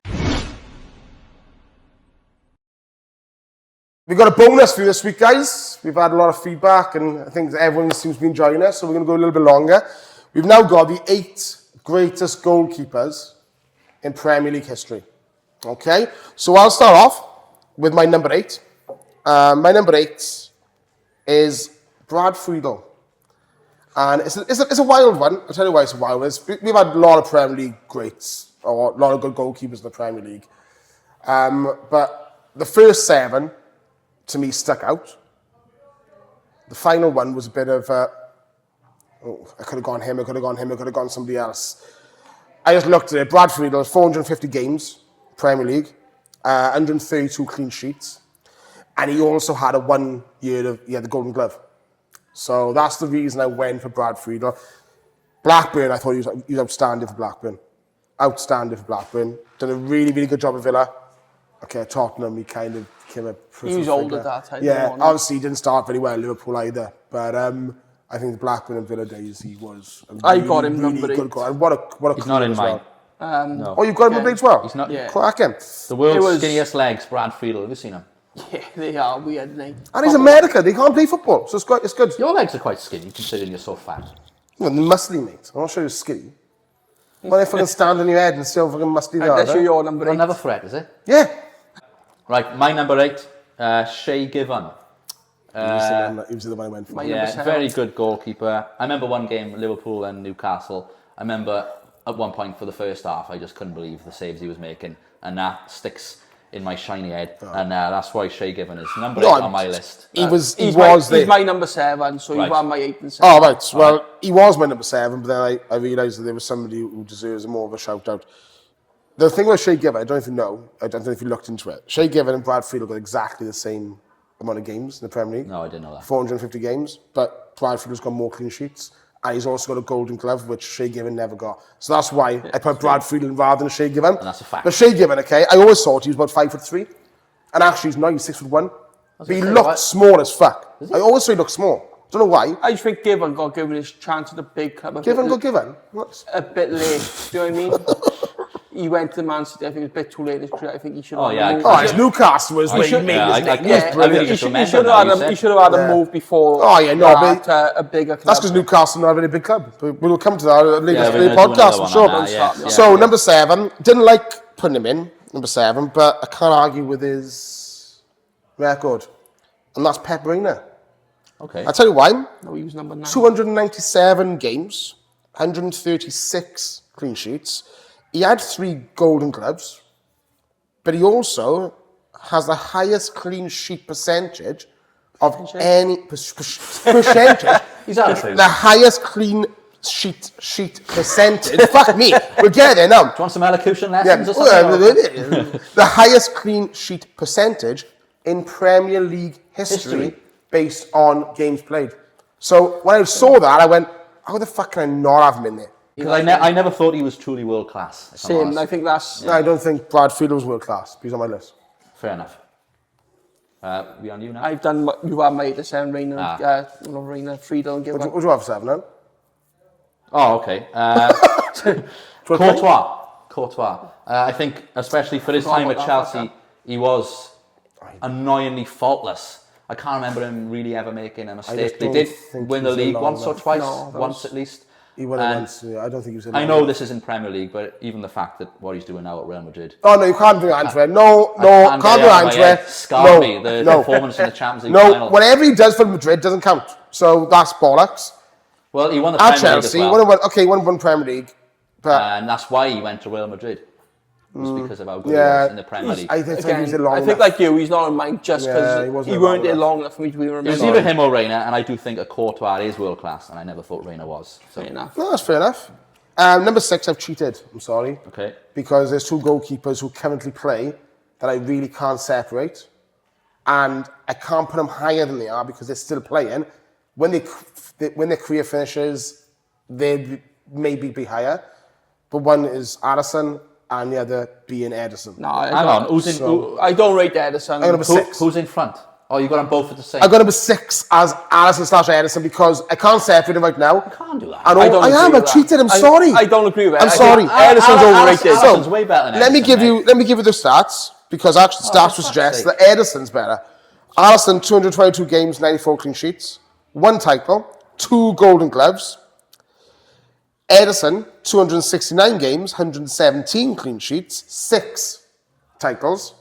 Speaker 1: We've got a bonus for you this week, guys. We've had a lot of feedback, and I think everyone seems to be enjoying us, so we're going to go a little bit longer. We've now got the 8 greatest goalkeepers in Premier League history. Okay? So I'll start off with my number 8. My number 8 is Brad Friedel. And it's a wild one. I'll tell you why it's a wild one. We've had a lot of Premier League greats, or a lot of good goalkeepers in the Premier League. But the first 7, to me, stuck out. The final one was a bit of I could have gone him, I could have gone him, I could have gone somebody else. I just looked at it. Brad Friedel, 450 games, Premier League, 132 clean sheets. And he also had a 1 year he had the Golden Glove. So that's the reason I went for Brad Friedel. Blackburn, I thought he was outstanding for Blackburn. Outstanding for Blackburn. Done a really, really good job at Villa. Okay, Tottenham, he kind of became a...
Speaker 3: He was old at that time.
Speaker 1: Yeah,
Speaker 3: wasn't he?
Speaker 1: obviously he didn't start very well at Liverpool either. But I think the Blackburn and Villa days, he was a
Speaker 3: I got him
Speaker 1: really
Speaker 3: number
Speaker 1: good
Speaker 3: 8.
Speaker 1: goal. And what a
Speaker 2: He's not
Speaker 1: career
Speaker 2: in
Speaker 1: as
Speaker 2: mine.
Speaker 1: well.
Speaker 2: No.
Speaker 1: Oh, you've got him number 8 as well?
Speaker 2: He's not.
Speaker 3: Yeah.
Speaker 1: Cracking.
Speaker 2: The world's
Speaker 3: It was-
Speaker 2: skinniest legs, Brad Friedel. Have you seen him?
Speaker 3: Yeah, they are weird, mate.
Speaker 1: And he's American. They can't play football. So it's good.
Speaker 2: Your legs are quite skinny, considering you're so fat.
Speaker 1: Well, they're muscly, mate. I'm not sure you're skinny. When they fucking stand on your head and still fucking must be there.
Speaker 3: That's
Speaker 1: eh?
Speaker 3: your number 8.
Speaker 2: Another threat, is it?
Speaker 1: Yeah.
Speaker 2: Right, my number 8, Shay Given.
Speaker 1: He was the one I went for.
Speaker 3: Number
Speaker 2: Yeah,
Speaker 3: 7.
Speaker 2: very good goalkeeper. I remember one game, Liverpool and Newcastle. I remember at one point for the first half, I just couldn't believe the saves he was making. And that sticks in my shiny head. And that's why Shay Given is number 8 on my list.
Speaker 1: He's
Speaker 3: He's my number 7, so
Speaker 2: Right.
Speaker 3: you are my 8 and 7.
Speaker 1: Oh, right. Well, he was my number 7, but then I realised that there was somebody who deserves more of a shout out. The thing with Shay Given, I don't know if you know, I don't know if you looked into it. Shay Given and Brad Friedel got exactly the same amount of games in the Premier League.
Speaker 2: No, I didn't know that.
Speaker 1: 450 games, but Brad Friedel's got more clean sheets. And he's also got a golden glove, which Shay Given never got. So that's why I put Brad Friedel rather than Shay Given.
Speaker 2: And that's a fact.
Speaker 1: But Shay Given, okay, I always thought he was about 5'3". And actually, he's not, he's 6'1". But he looked small as fuck. I always say he looked small. Don't know why.
Speaker 3: I just think Given got given his chance at a big club.
Speaker 1: Given. What?
Speaker 3: A bit late, do you know what I mean? He went to Man City, I think it was a bit too late in his career. I think he should have moved.
Speaker 1: Oh, his Newcastle was where he made his name.
Speaker 3: He should have had a move before.
Speaker 1: Oh, yeah, no, but
Speaker 3: to a bigger club.
Speaker 1: that's because Newcastle not a very big club. But we'll come to that later
Speaker 2: Yeah,
Speaker 1: in
Speaker 2: we're
Speaker 1: the
Speaker 2: gonna do
Speaker 1: podcast,
Speaker 2: another
Speaker 1: for
Speaker 2: one
Speaker 1: sure.
Speaker 2: on that, yeah.
Speaker 1: So, number 7, didn't like putting him in, number 7, but I can't argue with his record. And that's Pep Reina.
Speaker 2: Okay.
Speaker 1: I'll tell you why.
Speaker 3: No, he was number 9.
Speaker 1: 297 games, 136 clean sheets. He had 3 golden gloves, but he also has the highest clean sheet percentage of any percentage.
Speaker 2: He's out of food.
Speaker 1: The highest clean sheet percentage. Fuck me. We'll get there now.
Speaker 2: Do you want some elocution
Speaker 1: Yeah,
Speaker 2: lessons or something?
Speaker 1: the highest clean sheet percentage in Premier League history based on games played. So when I saw that, I went, how the fuck can I not have him in there?
Speaker 2: Because I never thought he was truly world class. if I'm
Speaker 3: Same,
Speaker 2: honest.
Speaker 3: I think that's...
Speaker 1: No, I don't think Brad Friedel was world class. He's on my list.
Speaker 2: Fair enough. We on you now?
Speaker 3: I've done, you have my 8 to 7, Reina, Friedel and Given.
Speaker 1: What do you have for 7 then?
Speaker 2: Oh, okay. Courtois. I think, especially for his time at Chelsea, he was annoyingly faultless. I can't remember him really ever making a mistake. They
Speaker 1: don't
Speaker 2: did
Speaker 1: think
Speaker 2: win
Speaker 1: he
Speaker 2: the
Speaker 1: was
Speaker 2: league
Speaker 1: along
Speaker 2: once or
Speaker 1: that.
Speaker 2: twice,
Speaker 3: No, that
Speaker 2: once at least.
Speaker 1: He won it
Speaker 2: And
Speaker 1: once. Yeah, I don't think he was in
Speaker 2: I
Speaker 1: there.
Speaker 2: know this is in Premier League, but even the fact that what he's doing now at Real Madrid.
Speaker 1: Oh, no, you can't do Antwerp. No,
Speaker 2: Can't
Speaker 1: can't
Speaker 2: get
Speaker 1: do
Speaker 2: out of my head.
Speaker 1: Antwerp.
Speaker 2: Scarred me, the performance in the Champions League
Speaker 1: No,
Speaker 2: final.
Speaker 1: whatever he does for Madrid doesn't count. So that's bollocks.
Speaker 2: Well, he won the
Speaker 1: At
Speaker 2: Premier League as
Speaker 1: Chelsea,
Speaker 2: well.
Speaker 1: won Premier League. But
Speaker 2: And that's why he went to Real Madrid. It was because of how good he
Speaker 1: yeah,
Speaker 2: was in the Premier League.
Speaker 1: I think he
Speaker 3: Again,
Speaker 1: was there long
Speaker 3: I think
Speaker 1: enough.
Speaker 3: like you, he's not on mine just
Speaker 1: Yeah,
Speaker 3: because
Speaker 1: he wasn't
Speaker 3: he
Speaker 1: there
Speaker 3: weren't
Speaker 1: long
Speaker 3: there
Speaker 1: enough.
Speaker 3: long enough for me to be
Speaker 2: It was
Speaker 3: remembered.
Speaker 2: either him or Reina, and I do think a Courtois is world class, and I never thought Reina was. So,
Speaker 3: Fair enough.
Speaker 1: No, that's fair enough. Number 6, I've cheated. I'm sorry.
Speaker 2: okay.
Speaker 1: Because there's 2 goalkeepers who currently play that I really can't separate. And I can't put them higher than they are because they're still playing. When their career finishes, they'd maybe be higher. But one is Alisson and the other being Ederson.
Speaker 3: No, I
Speaker 2: Hang
Speaker 3: don't-
Speaker 2: on, who's in,
Speaker 3: I don't rate Ederson.
Speaker 1: I'm gonna be
Speaker 2: who,
Speaker 1: 6.
Speaker 2: who's in front? Oh, you got them both at the same.
Speaker 1: I got number 6 as Alisson/Ederson because I can't separate them right now.
Speaker 2: You can't do that.
Speaker 1: I know,
Speaker 3: I don't
Speaker 1: I
Speaker 3: agree
Speaker 1: am.
Speaker 3: with
Speaker 1: I
Speaker 3: that.
Speaker 1: cheated. I'm sorry.
Speaker 3: I don't agree with it.
Speaker 1: I'm
Speaker 3: I think
Speaker 1: sorry.
Speaker 3: Ederson's overrated.
Speaker 2: Alisson's way better than
Speaker 1: Let me
Speaker 2: Ederson,
Speaker 1: give you.
Speaker 2: mate.
Speaker 1: Let me give you the stats because actually stats
Speaker 2: for
Speaker 1: will
Speaker 2: fuck's
Speaker 1: suggest
Speaker 2: sake.
Speaker 1: that Ederson's better. Alisson 222 games, 94 clean sheets, 1 title, 2 Golden Gloves. Ederson 269 games, 117 clean sheets, 6 titles.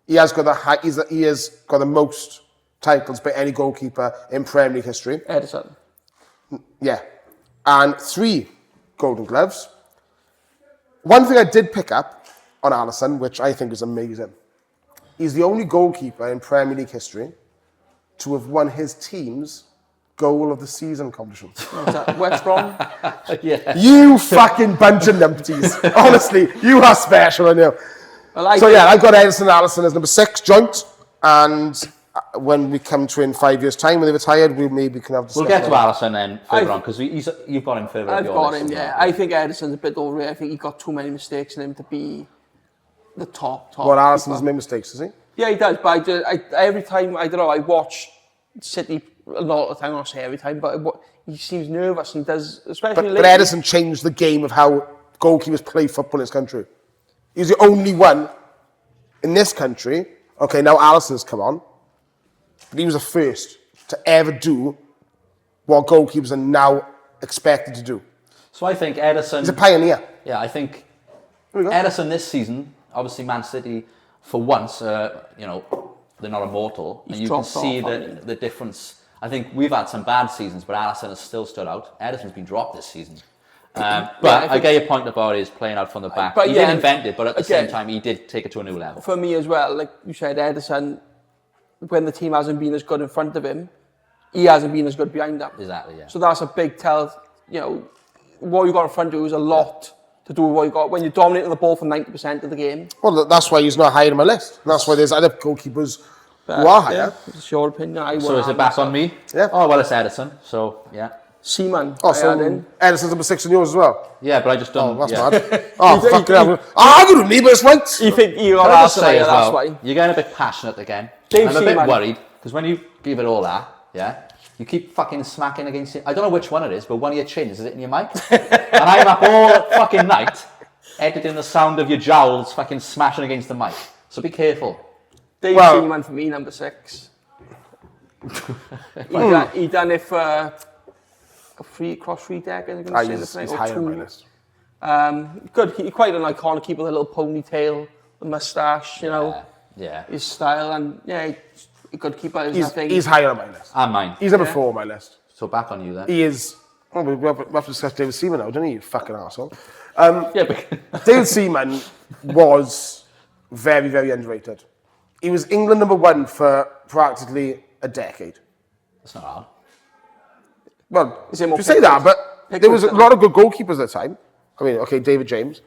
Speaker 1: He has got the most titles by any goalkeeper in Premier League history.
Speaker 3: Ederson.
Speaker 1: Yeah. And 3 Golden Gloves. One thing I did pick up on Alisson, which I think is amazing, he's the only goalkeeper in Premier League history to have won his team's goal of the season competition.
Speaker 3: What's that? West Brom.
Speaker 2: Yeah.
Speaker 1: You fucking bunch of numpties. Honestly, you are special, I know.
Speaker 3: I like
Speaker 1: So
Speaker 3: it.
Speaker 1: yeah, I've got Ederson and Alisson as number 6 joint. And when we come to in 5 years' time, when they retire, we maybe can have
Speaker 2: We'll
Speaker 1: discussion.
Speaker 2: get to
Speaker 1: on that.
Speaker 2: Alisson then further on, because you've got him further up
Speaker 3: I've
Speaker 2: your
Speaker 3: got
Speaker 2: list
Speaker 3: him,
Speaker 2: as
Speaker 3: yeah.
Speaker 2: well.
Speaker 3: I think Ederson's a bit overrated. I think he got too many mistakes in him to be the top.
Speaker 1: What, Alisson's
Speaker 3: keeper.
Speaker 1: made mistakes, is he?
Speaker 3: Yeah, he does. But every time, I don't know, I watch City a lot of the time, I don't say every time, but he seems nervous and does, especially
Speaker 1: But
Speaker 3: lately.
Speaker 1: Ederson changed the game of how goalkeepers play football in this country. He's the only one in this country. Okay, now Alisson's come on. But he was the first to ever do what goalkeepers are now expected to do.
Speaker 2: So I think Ederson...
Speaker 1: He's a pioneer.
Speaker 2: Yeah, I think
Speaker 1: There we go.
Speaker 2: Ederson this season, obviously Man City, for once, you know, they're not immortal. And you can
Speaker 3: dropped
Speaker 2: see
Speaker 3: off, hasn't
Speaker 2: the difference. I think we've had some bad seasons, but Alisson has still stood out. Ederson's been dropped this season. But I get your point about his playing out from the back.
Speaker 3: But
Speaker 2: He
Speaker 3: yeah,
Speaker 2: didn't invent it, but at the same
Speaker 3: again,
Speaker 2: time, he did take it to a new level.
Speaker 3: For me as well, like you said, Ederson, when the team hasn't been as good in front of him, he hasn't been as good behind them.
Speaker 2: Exactly, yeah.
Speaker 3: So that's a big tell. You know, what you got in front of you is a lot to do with what you got when you're dominating the ball for 90% of the game.
Speaker 1: Well, that's why he's not higher on my list. And that's why there's other goalkeepers who are higher.
Speaker 3: Yeah, it's your opinion.
Speaker 2: So is it back on me?
Speaker 1: Yeah.
Speaker 2: Oh, well, it's Ederson, so yeah.
Speaker 3: Seaman.
Speaker 1: Oh,
Speaker 3: I
Speaker 1: so
Speaker 3: add in.
Speaker 1: Edison's number 6 on yours as well.
Speaker 2: Yeah, but I just don't...
Speaker 1: That's
Speaker 2: yeah.
Speaker 1: mad. Oh, fucking hell. I got to neighbours, right?
Speaker 3: You think you
Speaker 2: Can
Speaker 3: got
Speaker 2: I just
Speaker 3: Arsenal,
Speaker 2: say as
Speaker 3: that's
Speaker 2: well,
Speaker 3: why.
Speaker 2: you're getting a bit passionate again.
Speaker 3: Dave
Speaker 2: I'm a bit
Speaker 3: Seaman.
Speaker 2: worried, because when you give it all that, yeah, you keep fucking smacking against it. I don't know which one it is, but one of your chins is hitting your mic. And I'm up all fucking night editing the sound of your jowls fucking smashing against the mic. So be careful.
Speaker 3: Dave
Speaker 1: Well-
Speaker 3: Seaman for me, number 6. he done it for a cross free deck, I think.
Speaker 1: He's higher on my list.
Speaker 3: Good. He quite an iconic keeper with a little ponytail, the moustache, you know,
Speaker 2: Yeah.
Speaker 3: his style, and yeah, he's a good keeper. Is nothing.
Speaker 1: He's higher on my list.
Speaker 2: And mine.
Speaker 1: He's number 4 on my list.
Speaker 2: So back on you then.
Speaker 1: He is... Oh, we have to discuss David Seaman now, don't he, you fucking arsehole?
Speaker 2: Yeah, but
Speaker 1: David Seaman was very, very underrated. He was England number 1 for practically a decade.
Speaker 2: that's not hard.
Speaker 1: Well,
Speaker 3: Is it more
Speaker 1: you say that, but
Speaker 3: Pickford
Speaker 1: there was a
Speaker 3: than-
Speaker 1: lot of good goalkeepers at the time. I mean, okay, David James.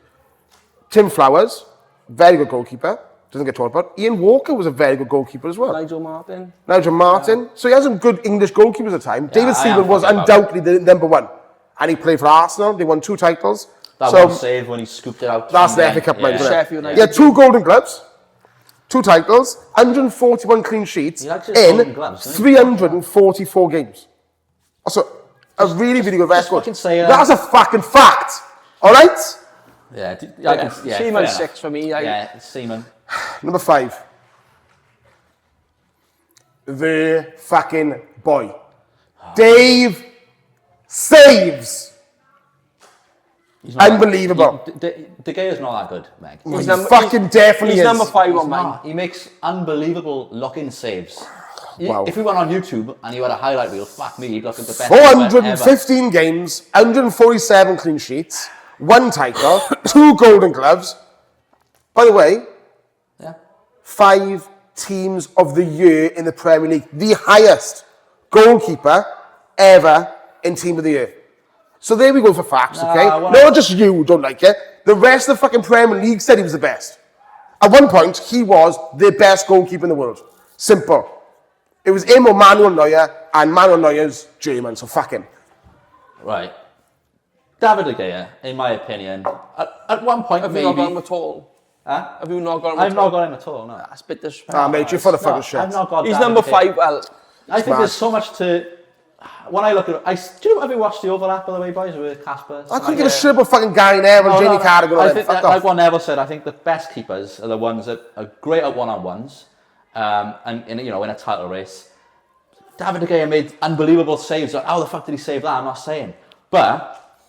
Speaker 1: Tim Flowers, very good goalkeeper. Doesn't get talked about. Ian Walker was a very good goalkeeper as well.
Speaker 3: Nigel Martin.
Speaker 1: Nigel Martin. So he has some good English goalkeepers at the time. David
Speaker 2: I am
Speaker 1: Seaman was
Speaker 2: talking about
Speaker 1: undoubtedly the number 1. And he played for Arsenal. They won 2 titles.
Speaker 2: That
Speaker 1: so
Speaker 2: one save when he scooped it out.
Speaker 1: that's
Speaker 2: from
Speaker 1: the
Speaker 2: them.
Speaker 1: FA Cup
Speaker 2: Yeah.
Speaker 1: win, isn't it?
Speaker 3: Sheffield United.
Speaker 1: He had 2 golden gloves, 2 titles, 141 clean sheets
Speaker 2: He likes his golden
Speaker 1: in
Speaker 2: gloves, doesn't he?
Speaker 1: 344 games. Also, a really, really good record.
Speaker 2: fucking say,
Speaker 1: That's a fucking fact. All right?
Speaker 2: Yeah,
Speaker 3: Seaman's
Speaker 2: fair enough.
Speaker 3: 6 for me.
Speaker 2: Yeah, Seaman.
Speaker 1: Number 5. The fucking boy. Dave Saves.
Speaker 2: He's not
Speaker 1: Unbelievable.
Speaker 2: De Gea's not that good, Meg.
Speaker 3: He's
Speaker 1: He fucking definitely
Speaker 3: he's
Speaker 1: is.
Speaker 3: number 5
Speaker 2: He's
Speaker 3: on mine.
Speaker 2: not. He makes unbelievable lock-in saves.
Speaker 1: Wow.
Speaker 2: If we went on YouTube and you had a highlight reel, fuck me, he'd look at the best ever.
Speaker 1: 415 games, 147 clean sheets, 1 title, 2 golden gloves. By the way,
Speaker 2: Yeah.
Speaker 1: 5 teams of the year in the Premier League. The highest goalkeeper ever in team of the year. So there we go for facts, okay?
Speaker 2: well-
Speaker 1: Not just you don't like it. The rest of the fucking Premier League said he was the best. At one point, he was the best goalkeeper in the world. Simple. It was him or Manuel Neuer, and Manuel Neuer's German, so fuck him.
Speaker 2: Right. David De Gea, in my opinion, at one point
Speaker 3: Have you not got him
Speaker 2: maybe...
Speaker 3: at all?
Speaker 2: Huh?
Speaker 3: Have you not got him
Speaker 2: I've
Speaker 3: at all?
Speaker 2: not got him at all, no.
Speaker 3: That's a bit disrespectful.
Speaker 1: Ah, mate, you're full of fucking shit.
Speaker 2: I've not got
Speaker 3: He's
Speaker 2: David
Speaker 3: number
Speaker 2: De Gea.
Speaker 3: 5. Well,
Speaker 2: I think
Speaker 1: mad.
Speaker 2: there's so much to... When I look at it, do you ever watch the overlap, by the way, boys, with Casper?
Speaker 1: I couldn't give a shit about fucking Gary Neville and Jamie Carragher.
Speaker 2: I
Speaker 1: and
Speaker 2: think
Speaker 1: fuck
Speaker 2: that, like
Speaker 1: off.
Speaker 2: what Neville said, I think the best keepers are the ones that are great at one-on-ones, and in, you know, in a title race. David De Gea made unbelievable saves. Like, how the fuck did he save that? I'm not saying, but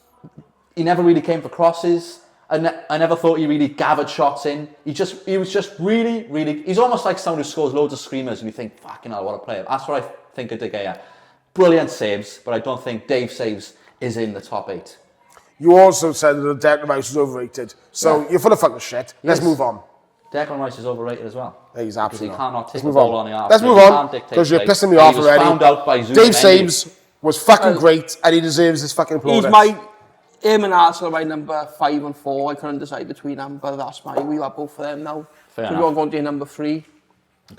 Speaker 2: he never really came for crosses. I never thought he really gathered shots in. He was just really, really. He's almost like someone who scores loads of screamers, and you think, fucking hell, what a player. That's what I think of De Gea. Brilliant saves, but I don't think Dave Saves is in the top 8.
Speaker 1: You also said that Declan Rice was overrated. So you're full of fucking shit. Let's
Speaker 2: Yes.
Speaker 1: move on.
Speaker 2: Declan Rice is overrated as well.
Speaker 1: He's
Speaker 2: Because
Speaker 1: absolutely
Speaker 2: he
Speaker 1: not.
Speaker 2: cannot take
Speaker 1: Let's
Speaker 2: the
Speaker 1: move
Speaker 2: ball
Speaker 1: on.
Speaker 2: on the arse.
Speaker 1: Let's move
Speaker 2: He
Speaker 1: on
Speaker 2: can't dictate
Speaker 1: because you're
Speaker 2: play.
Speaker 1: pissing me
Speaker 2: And
Speaker 1: off
Speaker 2: he was
Speaker 1: already.
Speaker 2: found out by Zoom
Speaker 1: Dave
Speaker 2: and
Speaker 1: Saves was fucking great and he deserves his fucking
Speaker 3: he's
Speaker 1: plaudits.
Speaker 3: him and Arsenal are my number 5 and 4. I couldn't decide between them, but that's we have both of them now.
Speaker 2: Fair
Speaker 3: so
Speaker 2: enough.
Speaker 3: we're going to your number 3.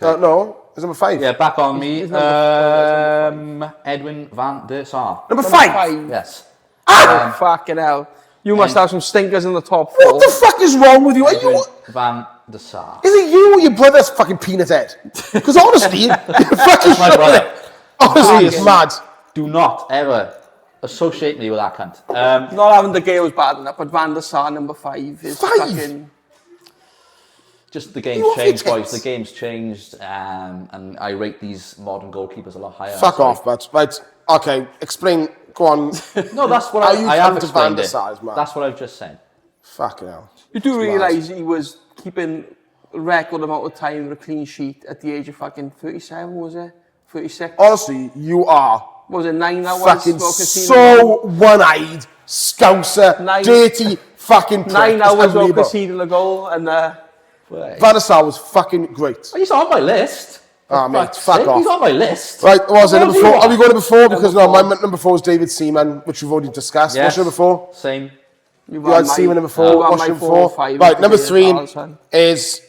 Speaker 1: No, it's number 5.
Speaker 2: Yeah, back on me.
Speaker 3: He's number
Speaker 2: Edwin van der Sar.
Speaker 1: Number 5?
Speaker 2: Yes.
Speaker 3: Oh, fucking hell. You must have some stinkers in the top 4.
Speaker 1: What the fuck is wrong with you? Are
Speaker 2: Edwin
Speaker 1: you...
Speaker 2: van der Sar.
Speaker 1: Is it you or your brother's fucking peanut head? Because honestly, you're fucking
Speaker 2: my
Speaker 1: shit.
Speaker 2: brother.
Speaker 1: Honestly, it's mad.
Speaker 2: Do not ever associate me with that cunt.
Speaker 3: Not having De Gea was bad enough, but Van der Sar number 5 is
Speaker 1: 5?
Speaker 3: fucking...
Speaker 2: Just the game's
Speaker 1: You off your
Speaker 2: changed, boys.
Speaker 1: tits?
Speaker 2: The game's changed, and I rate these modern goalkeepers a lot higher.
Speaker 1: Fuck
Speaker 2: So-
Speaker 1: off, but right. Okay, explain Go on.
Speaker 2: No, that's what
Speaker 1: Are you
Speaker 2: I have
Speaker 1: come to
Speaker 2: explained
Speaker 1: Van der
Speaker 2: it.
Speaker 1: Sar's, man?
Speaker 2: That's what I've just said.
Speaker 1: Fucking hell.
Speaker 3: You do
Speaker 1: It's mad.
Speaker 3: realise he was keeping a record amount of time with a clean sheet at the age of fucking 37, was it? 36?
Speaker 1: Honestly, you are
Speaker 3: What was it 9 that was?
Speaker 1: fucking
Speaker 3: Well, Casino?
Speaker 1: so one-eyed, scouser,
Speaker 3: 9
Speaker 1: dirty fucking prick.
Speaker 3: 9
Speaker 1: It's
Speaker 3: hours of
Speaker 1: unbelievable.
Speaker 3: conceding a goal and
Speaker 2: Wait.
Speaker 1: Van der Sar was fucking great.
Speaker 2: He's on my list.
Speaker 1: Ah, mate,
Speaker 2: Fuck's
Speaker 1: fuck
Speaker 2: sake,
Speaker 1: off.
Speaker 2: He's on my list.
Speaker 1: Right, what was it
Speaker 2: Where
Speaker 1: number
Speaker 2: do you
Speaker 1: 4?
Speaker 2: want?
Speaker 1: Are we going to number 4? Because no,
Speaker 3: Number
Speaker 1: my number 4 is David Seaman, which we've already discussed.
Speaker 2: Yes.
Speaker 1: What's your number 4?
Speaker 2: Same.
Speaker 3: you
Speaker 1: You had Seaman number 4. What's your number 4? Right, number 3 is...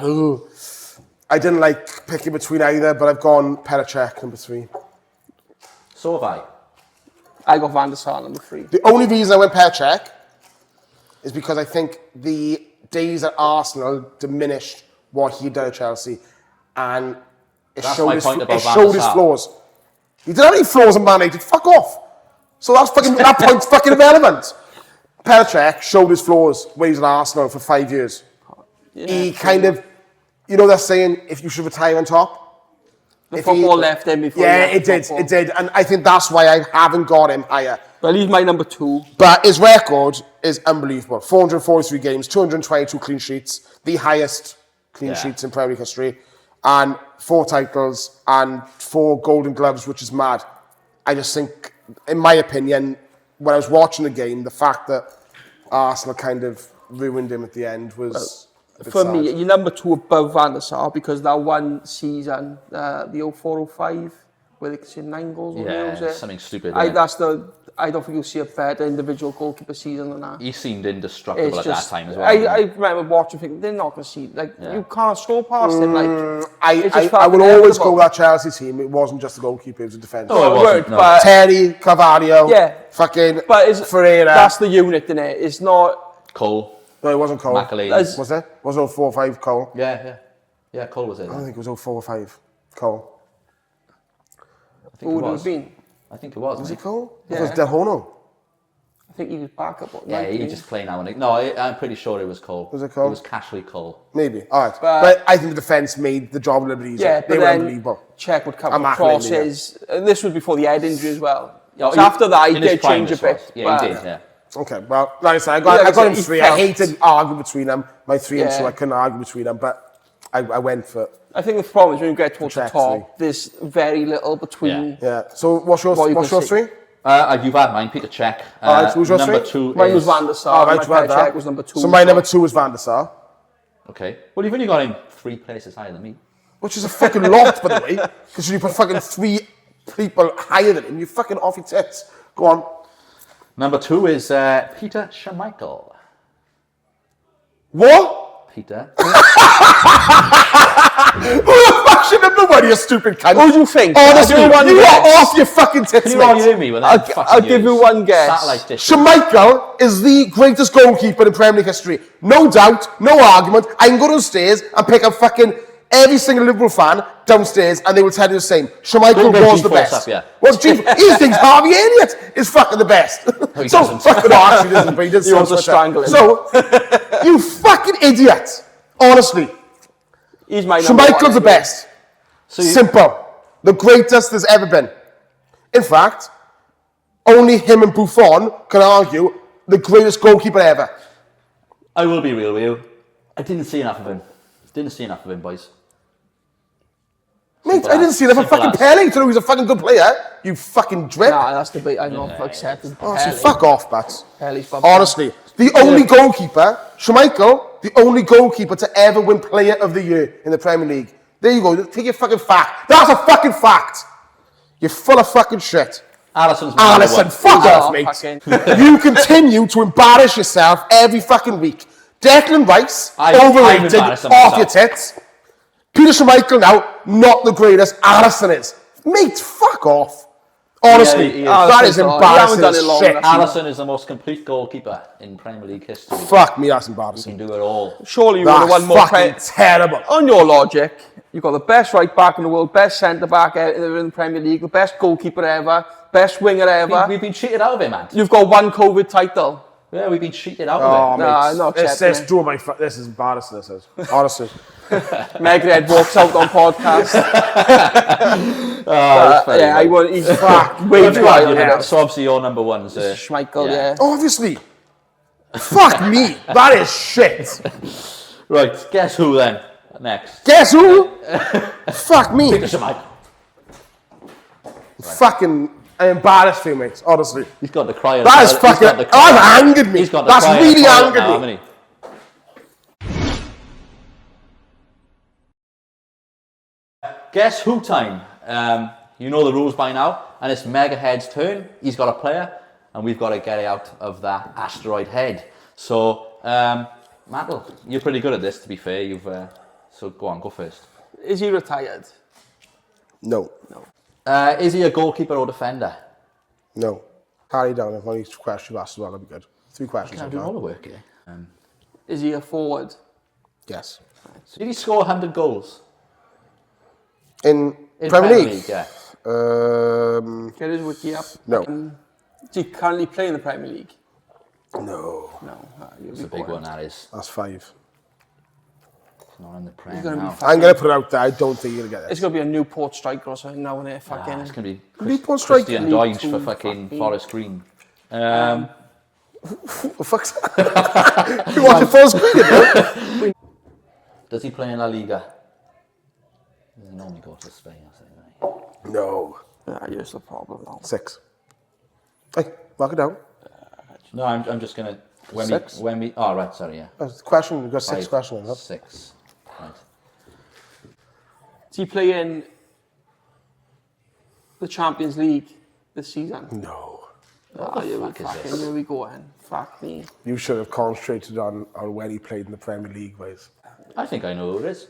Speaker 1: Ooh, I didn't like picking between either, but I've gone Pericek, number 3.
Speaker 2: So have I.
Speaker 3: I got Van der Sar number 3.
Speaker 1: The only reason I went Pericek is because I think the days at Arsenal diminished what he'd done at Chelsea, and it
Speaker 2: That's
Speaker 1: showed
Speaker 2: my
Speaker 1: his,
Speaker 2: point about
Speaker 1: it
Speaker 2: Van
Speaker 1: showed
Speaker 2: der
Speaker 1: his
Speaker 2: Sar.
Speaker 1: flaws. He didn't have any flaws in Man United. Fuck off. So that's fucking that point's fucking irrelevant. Pericek showed his flaws when he was at Arsenal for 5 years. He kind of, you know, they're saying if you should retire on top.
Speaker 3: The
Speaker 1: if
Speaker 3: football
Speaker 1: he-
Speaker 3: left him before
Speaker 1: Yeah,
Speaker 3: he
Speaker 1: it did,
Speaker 3: left
Speaker 1: it did, and I think that's why I haven't got him higher.
Speaker 3: Well, he's my number 2.
Speaker 1: But his record is unbelievable. 443 games, 222 clean sheets, the highest clean sheets in Premier League history, and 4 titles and 4 Golden Gloves, which is mad. I just think, in my opinion, when I was watching the game, the fact that Arsenal kind of ruined him at the end was a bit
Speaker 3: For
Speaker 1: sad.
Speaker 3: me, you're number 2 above Van der Sar because that one season, the 04-05, where they conceded 9 goals.
Speaker 2: Yeah,
Speaker 3: was it?
Speaker 2: something stupid.
Speaker 3: I
Speaker 2: Yeah.
Speaker 3: don't think you'll see a better individual goalkeeper season than that.
Speaker 2: He seemed indestructible at that time as well.
Speaker 3: I remember watching, thinking they're not going to see. Like you can't stroll past him. Like it just
Speaker 1: I
Speaker 3: felt
Speaker 1: will always
Speaker 3: inevitable.
Speaker 1: go with that Chelsea team. It wasn't just the goalkeeper, it was the defence.
Speaker 2: No, it wasn't, no.
Speaker 3: But
Speaker 1: Terry, Carvalho,
Speaker 3: Yeah.
Speaker 1: fucking
Speaker 3: but it's,
Speaker 1: Ferreira.
Speaker 3: that's the unit in it. It's not.
Speaker 2: Cole.
Speaker 1: No, it wasn't Cole.
Speaker 2: McAlee.
Speaker 3: That's-
Speaker 1: Was it? Was it 04 5 Cole?
Speaker 2: Yeah, Cole was it.
Speaker 1: I don't think it was 04 5 Cole.
Speaker 2: I think
Speaker 3: Who
Speaker 2: it
Speaker 3: would it
Speaker 2: was.
Speaker 3: have been?
Speaker 2: I think it was.
Speaker 1: Was
Speaker 2: mate.
Speaker 1: it Cole?
Speaker 3: Yeah.
Speaker 1: It was Del Hono.
Speaker 3: I think he was back up.
Speaker 2: Yeah, he just play now and again. No, I'm pretty sure it was Cole.
Speaker 1: Was it Cole?
Speaker 2: It was Cashley Cole.
Speaker 1: Maybe. All right.
Speaker 3: But-
Speaker 1: But I think the defence made the job a little bit easier.
Speaker 3: Yeah,
Speaker 1: they
Speaker 3: but
Speaker 1: were
Speaker 3: then
Speaker 1: unbelievable.
Speaker 3: Czech would come
Speaker 1: And
Speaker 3: with
Speaker 1: McAlee,
Speaker 3: crosses. And this was before the head injury as well.
Speaker 2: Yeah,
Speaker 3: So after that, he
Speaker 2: in his
Speaker 3: did
Speaker 2: prime
Speaker 3: change a
Speaker 2: this was.
Speaker 3: bit.
Speaker 2: Yeah, he
Speaker 3: but-
Speaker 2: did, yeah.
Speaker 1: Okay, well, like I said, I
Speaker 3: Yeah,
Speaker 1: got him
Speaker 3: he
Speaker 1: 3. I
Speaker 3: felt-
Speaker 1: hated arguing between them. My 3 and
Speaker 3: Yeah.
Speaker 1: 2, I couldn't argue between them, but I went for it.
Speaker 3: I think the problem is when you get towards the
Speaker 1: Czech
Speaker 3: top,
Speaker 1: three.
Speaker 3: there's very little between.
Speaker 1: Yeah. So what's your
Speaker 3: What you can
Speaker 1: 3?
Speaker 2: You've had mine, Peter Cech.
Speaker 1: All right, who's your
Speaker 2: number
Speaker 1: 3?
Speaker 2: 2
Speaker 3: Mine
Speaker 2: is...
Speaker 3: was Van der Sar.
Speaker 1: All right,
Speaker 3: my
Speaker 1: you had
Speaker 3: Czech
Speaker 1: that.
Speaker 3: was number 2.
Speaker 1: So my number 2 was Van der Sar,
Speaker 2: Okay. Well, you've only got him 3 places higher than me.
Speaker 1: which is a fucking lot, by the way, because you put fucking 3 people higher than him. You fucking off your tits. Go on.
Speaker 2: Number 2 is Peter Schmeichel.
Speaker 1: What?
Speaker 2: Peter.
Speaker 1: Who the fuck should number 1, you stupid cunt?
Speaker 3: Who do you think?
Speaker 1: Honestly,
Speaker 3: I'll give you one
Speaker 1: you are
Speaker 3: guess.
Speaker 1: off your fucking tits,
Speaker 2: Can you all
Speaker 1: mate.
Speaker 2: hear me with
Speaker 3: I'll-
Speaker 2: that fucking
Speaker 3: I'll give you
Speaker 2: news?
Speaker 3: one guess.
Speaker 2: Satellite dish.
Speaker 1: Schmeichel is the greatest goalkeeper in Premier League history. No doubt, no argument. I can go downstairs and pick up fucking every single Liverpool fan downstairs and they will tell you the same. Schmeichel
Speaker 2: Don't go
Speaker 1: was the
Speaker 2: G-force
Speaker 1: best.
Speaker 2: up, yeah.
Speaker 1: What's G? He thinks Harvey Elliott is fucking the best.
Speaker 2: he
Speaker 1: so
Speaker 2: doesn't.
Speaker 1: fucking actually doesn't, but he does.
Speaker 3: He wants to strangle him.
Speaker 1: So, you fucking idiot. Honestly,
Speaker 3: He's my number
Speaker 1: Schmeichel's
Speaker 3: 1.
Speaker 1: the best. Simple. The greatest there's ever been. In fact, only him and Buffon can argue the greatest goalkeeper ever.
Speaker 2: I will be real with you. I didn't see enough of him. Boys.
Speaker 1: Mate,
Speaker 2: Simple
Speaker 1: I didn't
Speaker 2: as.
Speaker 1: see that for
Speaker 2: Simple
Speaker 1: fucking
Speaker 2: as.
Speaker 1: Pelé to know he's a fucking good player. You fucking drip.
Speaker 3: Nah, that's the bit I know accepted.
Speaker 1: Oh, so fuck off, Bats.
Speaker 3: Pelly's bum.
Speaker 1: Honestly, the only goalkeeper, Schmeichel, the only goalkeeper to ever win Player of the Year in the Premier League. There you go. Take your fucking fact. That's a fucking fact. You're full of fucking shit.
Speaker 2: Alisson's my number 1.
Speaker 1: Alisson, fuck
Speaker 3: Oh,
Speaker 1: off, mate.
Speaker 3: fucking-
Speaker 1: You continue to embarrass yourself every fucking week. Declan Rice,
Speaker 2: I'm
Speaker 1: overrated,
Speaker 2: embarrassing
Speaker 1: off your
Speaker 2: myself.
Speaker 1: tits. Peter Schmeichel now, not the greatest. Alisson is. Mate, fuck off. Honestly,
Speaker 2: Yeah, he is.
Speaker 1: that is
Speaker 3: Alisson's not.
Speaker 1: embarrassing
Speaker 3: You haven't done it long
Speaker 1: shit.
Speaker 3: enough.
Speaker 2: Alisson is the most complete goalkeeper in Premier League history.
Speaker 1: Fuck me, that's
Speaker 2: He
Speaker 1: embarrassing.
Speaker 2: can do it all.
Speaker 3: Surely you would have
Speaker 1: That's
Speaker 3: won more
Speaker 1: fucking
Speaker 3: credit.
Speaker 1: terrible.
Speaker 3: On your logic, you've got the best right back in the world, best centre back in the Premier League, the best goalkeeper ever, best winger ever.
Speaker 2: We've been cheated out of him, man.
Speaker 3: You've got 1 COVID title.
Speaker 2: Yeah, we've been cheated out
Speaker 1: Oh,
Speaker 2: of it.
Speaker 3: Nah,
Speaker 1: mate.
Speaker 3: not
Speaker 1: This
Speaker 3: accepting it.
Speaker 1: drew my... This is embarrassing, this is. Honestly.
Speaker 3: Meg Red walks out on podcast.
Speaker 2: It's funny,
Speaker 3: Yeah, I
Speaker 2: mate.
Speaker 3: want. He's way
Speaker 2: What have
Speaker 3: too
Speaker 2: you
Speaker 3: high
Speaker 2: had?
Speaker 3: on
Speaker 2: Yeah,
Speaker 3: it.
Speaker 2: so obviously your number one's
Speaker 3: Schmeichel, yeah.
Speaker 1: Obviously. Fuck me. That is shit.
Speaker 2: Right, guess who then? Next.
Speaker 1: Guess who? Fuck me.
Speaker 2: Peter Schmeichel.
Speaker 1: Fucking... I'm embarrassed for you, mate. Honestly.
Speaker 2: He's got the cry.
Speaker 1: That is fucking... That angered me.
Speaker 2: He's got the
Speaker 1: That's
Speaker 2: cry
Speaker 1: really
Speaker 2: now,
Speaker 1: angered me.
Speaker 2: hasn't he? Guess who time? You know the rules by now, and it's Megahead's turn. He's got a player, and we've got to get it out of that asteroid head. So, Mattel, you're pretty good at this, to be fair. So go on, go first.
Speaker 3: Is he retired?
Speaker 1: No.
Speaker 2: Is he a goalkeeper or defender?
Speaker 1: No. Carry down. If only 2 questions you've asked as well, that'd be good. 3 questions.
Speaker 2: I'm doing all the work here.
Speaker 3: Is he a forward?
Speaker 1: Yes.
Speaker 2: So did he score 100 goals?
Speaker 1: In
Speaker 2: In
Speaker 1: Premier League?
Speaker 2: yeah.
Speaker 3: Get his wiki up.
Speaker 1: No.
Speaker 3: Does he currently play in the Premier League?
Speaker 1: No.
Speaker 3: No.
Speaker 2: It's a big one, that is.
Speaker 1: That's 5.
Speaker 2: It's not in the Prem
Speaker 3: gonna be
Speaker 2: now.
Speaker 3: fine.
Speaker 1: I'm going to put it out there. I don't think you're going to get
Speaker 3: It's
Speaker 1: this.
Speaker 3: going to be a Newport striker or something now, and it fucking.
Speaker 2: It's going to be
Speaker 1: Newport striker.
Speaker 2: Christian
Speaker 3: League
Speaker 2: Doinge
Speaker 3: Two
Speaker 2: for fucking
Speaker 3: fucking-
Speaker 2: Forest Green.
Speaker 1: What the fuck's that? You watching full screen, it,
Speaker 2: Does he play in La Liga? Does he normally go to Spain or something?
Speaker 1: No.
Speaker 3: Ah, here's the problem now.
Speaker 1: 6. Hey, mark it down.
Speaker 2: No, I'm just going to...
Speaker 1: Six?
Speaker 2: Oh, right, sorry, yeah.
Speaker 1: That's the question. You've got 6
Speaker 2: Five,
Speaker 1: questions. Huh?
Speaker 2: 6. Right.
Speaker 3: Does he play in the Champions League this season?
Speaker 1: No.
Speaker 3: Ah, here we
Speaker 2: fuck is
Speaker 3: fucking,
Speaker 2: this?
Speaker 3: here we go then. Fuck me.
Speaker 1: You should have concentrated on when he played in the Premier League, boys.
Speaker 2: I think I know who it is.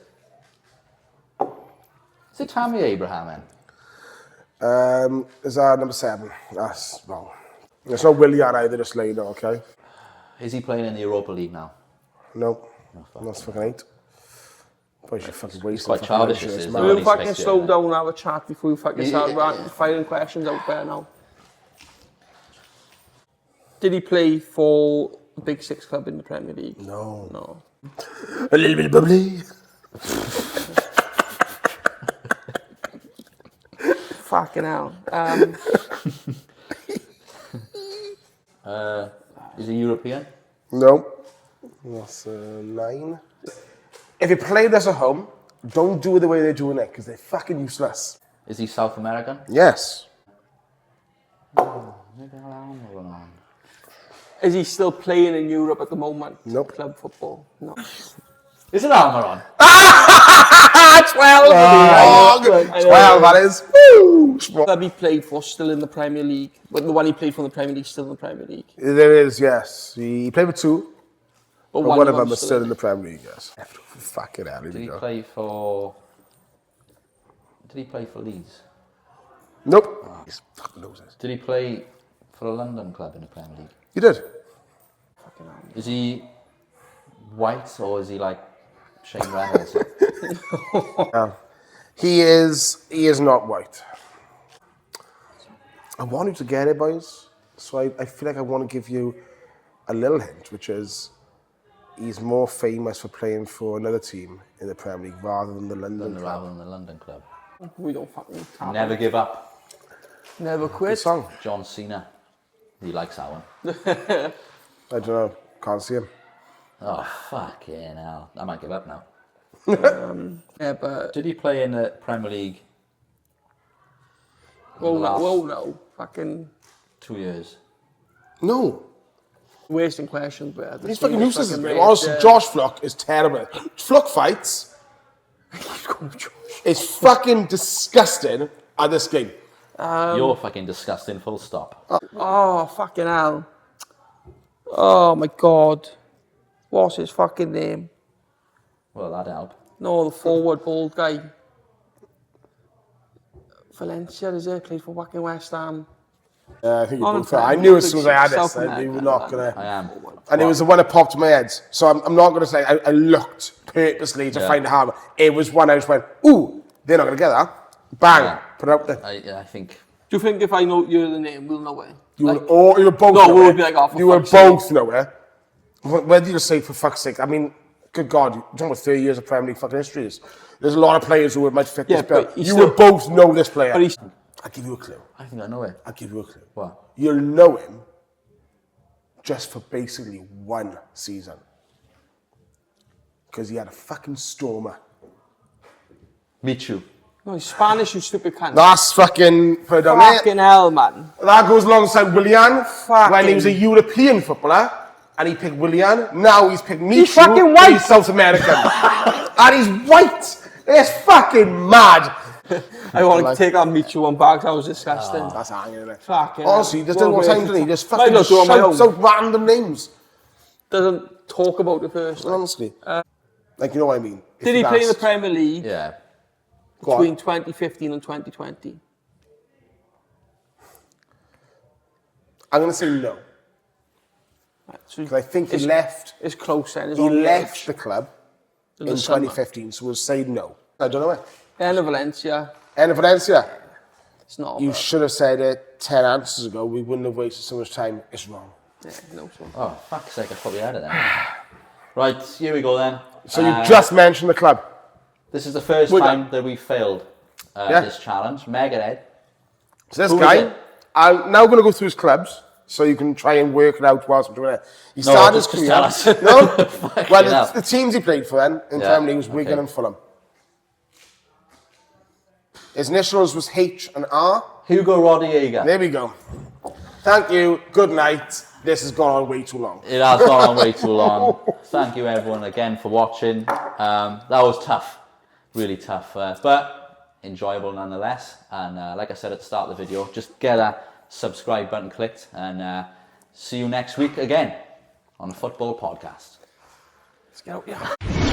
Speaker 2: Is it Tammy Abraham, then?
Speaker 1: Is that number 7? That's wrong. It's not Willian either, just let you know, okay?
Speaker 2: Is he playing in the Europa League now?
Speaker 1: No. That's fucking 8. Probably should fucking waste
Speaker 2: quite
Speaker 1: the
Speaker 2: childish,
Speaker 1: fucking
Speaker 2: this is.
Speaker 1: man.
Speaker 3: We'll
Speaker 2: He's
Speaker 3: fucking
Speaker 2: next year,
Speaker 3: slow
Speaker 2: then.
Speaker 3: down and have a chat before we fucking start
Speaker 2: Yeah.
Speaker 3: firing questions out there now. Did he play for the Big Six club in the Premier League?
Speaker 1: No.
Speaker 3: No.
Speaker 1: A little bit bubbly.
Speaker 3: Fucking hell.
Speaker 2: Is he European?
Speaker 1: No. That's 9. If you play this at home, don't do it the way they're doing it, because they're fucking useless.
Speaker 2: Is he South American?
Speaker 1: Yes.
Speaker 3: Is he still playing in Europe at the moment?
Speaker 1: Nope.
Speaker 3: Club football? No.
Speaker 2: Is it Almiron?
Speaker 1: 12!
Speaker 3: I know.
Speaker 1: 12, that is. Woo!
Speaker 3: Club he played for still in the Premier League. But the one he played for in the Premier League still in the Premier League.
Speaker 1: There is, yes. He played with 2,
Speaker 3: But
Speaker 1: but one of them
Speaker 3: them's
Speaker 1: is still in the Premier League, yes. Fucking hell, here
Speaker 2: Did
Speaker 1: we
Speaker 2: he
Speaker 1: go.
Speaker 2: play for... Did he play for Leeds?
Speaker 1: Nope. He's fucking losers.
Speaker 2: Did he play for a London club in the Premier League?
Speaker 1: You did.
Speaker 3: Fucking hell.
Speaker 2: Is he white or is he like Shane Reynolds?
Speaker 1: He is not white. I want you to get it, boys. So I feel like I want to give you a little hint, which is he's more famous for playing for another team in the Premier League rather than the London club.
Speaker 2: Rather than the London club.
Speaker 3: We don't fucking tap.
Speaker 2: Never give up.
Speaker 3: Never
Speaker 1: Good
Speaker 3: quit.
Speaker 1: song.
Speaker 2: John Cena. He likes that one.
Speaker 1: I don't know. Can't see him.
Speaker 2: Oh, fucking hell. I might give up now.
Speaker 3: Yeah, but
Speaker 2: Did he play in the Premier League
Speaker 3: no. Fucking
Speaker 2: 2 years?
Speaker 1: No.
Speaker 3: wasting questions, but
Speaker 1: He's fucking useless.
Speaker 3: fucking
Speaker 1: Honestly,
Speaker 3: rage,
Speaker 1: Josh Fluck is terrible. Fluck fights. It's fucking disgusting at this game.
Speaker 2: You're fucking disgusting, full stop.
Speaker 3: Oh, fucking hell. Oh, my God. What's his fucking name?
Speaker 2: Well, that'd help.
Speaker 3: No, the forward bald guy. Valencia, is it? Played for fucking West Ham.
Speaker 1: I think you
Speaker 3: On
Speaker 1: both
Speaker 3: the
Speaker 1: are. I
Speaker 3: Premier
Speaker 1: knew as
Speaker 3: League,
Speaker 1: soon as I had
Speaker 3: South
Speaker 1: this, you were
Speaker 3: America.
Speaker 1: not going to.
Speaker 2: I am.
Speaker 1: And it was the one that popped in my head. So I'm not going to say I looked purposely to find it hard. It was one I just went, ooh, they're not going to get that. Bang,
Speaker 2: Yeah.
Speaker 1: put it out there.
Speaker 2: I think...
Speaker 3: you think if I know you're the name, we'll know it?
Speaker 1: You were both.
Speaker 3: No,
Speaker 1: know
Speaker 3: we
Speaker 1: it.
Speaker 3: would be like, oh, for
Speaker 1: you
Speaker 3: fuck's
Speaker 1: will
Speaker 3: sake.
Speaker 1: both know it. Whether you say for fuck's sake, I mean, good God, you're talking about 30 years of Premier League fucking history. There's a lot of players who might fit
Speaker 3: Yeah,
Speaker 1: this bill.
Speaker 3: but he's
Speaker 1: You
Speaker 3: still-
Speaker 1: will both know this player.
Speaker 3: But he's
Speaker 1: I'll give you a clue.
Speaker 2: I think I know it.
Speaker 1: I'll give you a clue.
Speaker 2: What?
Speaker 1: You'll know him just for basically one season. Because he had a fucking stormer.
Speaker 2: Michu.
Speaker 3: no, he's Spanish, you stupid cunt.
Speaker 1: That's fucking... Put it down there.
Speaker 3: Fucking hell, man.
Speaker 1: That goes alongside Willian
Speaker 3: Fucking-
Speaker 1: when he was a European footballer. And he picked Willian. Now he's picked Michu.
Speaker 3: He's fucking
Speaker 1: and
Speaker 3: white.
Speaker 1: He's South American. And he's white. It's fucking mad.
Speaker 3: I want to take that Michu one back, that was disgusting.
Speaker 1: That's hanging in it.
Speaker 3: Fucking
Speaker 1: Honestly, he just doesn't want time, doesn't he? He just
Speaker 3: Might
Speaker 1: fucking
Speaker 3: not do it on my
Speaker 1: shouts
Speaker 3: own.
Speaker 1: out random names.
Speaker 3: Doesn't talk about it first.
Speaker 1: Honestly. Like, you know what I mean? If
Speaker 3: Did he
Speaker 1: you'd
Speaker 3: play in the
Speaker 1: asked-
Speaker 3: Premier League
Speaker 2: Yeah.
Speaker 1: Go on.
Speaker 3: between 2015 and 2020?
Speaker 1: I'm going to say no.
Speaker 3: Right, so
Speaker 1: Because I think he
Speaker 3: it's-
Speaker 1: left...
Speaker 3: It's close then. It's
Speaker 1: He
Speaker 3: on the
Speaker 1: left
Speaker 3: edge.
Speaker 1: the club
Speaker 3: In
Speaker 1: in
Speaker 3: the summer.
Speaker 1: 2015, so we'll say no. I don't know it.
Speaker 3: Then Valencia.
Speaker 1: And Valencia,
Speaker 3: It's not.
Speaker 1: you
Speaker 3: bad.
Speaker 1: should have said it 10 answers ago. We wouldn't have wasted so much time. It's wrong.
Speaker 3: Yeah, no, so.
Speaker 2: Oh, fuck's sake, I probably had it then. Right, here we go then.
Speaker 1: So you just mentioned the club.
Speaker 2: This is the first
Speaker 1: Wait,
Speaker 2: time that we failed
Speaker 1: Yeah.
Speaker 2: this challenge. Mega Ed.
Speaker 1: So this
Speaker 2: Who is
Speaker 1: guy,
Speaker 2: it?
Speaker 1: I'm now going to go through his clubs so you can try and work it out whilst I'm doing it. He started his
Speaker 2: just
Speaker 1: career.
Speaker 2: tell us.
Speaker 1: No?
Speaker 2: Fucking
Speaker 1: Well,
Speaker 2: hell.
Speaker 1: the teams he played for then in
Speaker 2: Yeah,
Speaker 1: Premier League was
Speaker 2: okay.
Speaker 1: Wigan and Fulham. His initials was H and R.
Speaker 2: Hugo Rodallega.
Speaker 1: There we go. Thank you. Good night. This has gone on way too long.
Speaker 2: It has gone on way too long. Thank you everyone again for watching. That was tough, really tough, but enjoyable nonetheless. And like I said at the start of the video, just get that subscribe button clicked and see you next week again on a football podcast.
Speaker 3: Let's get out, yeah.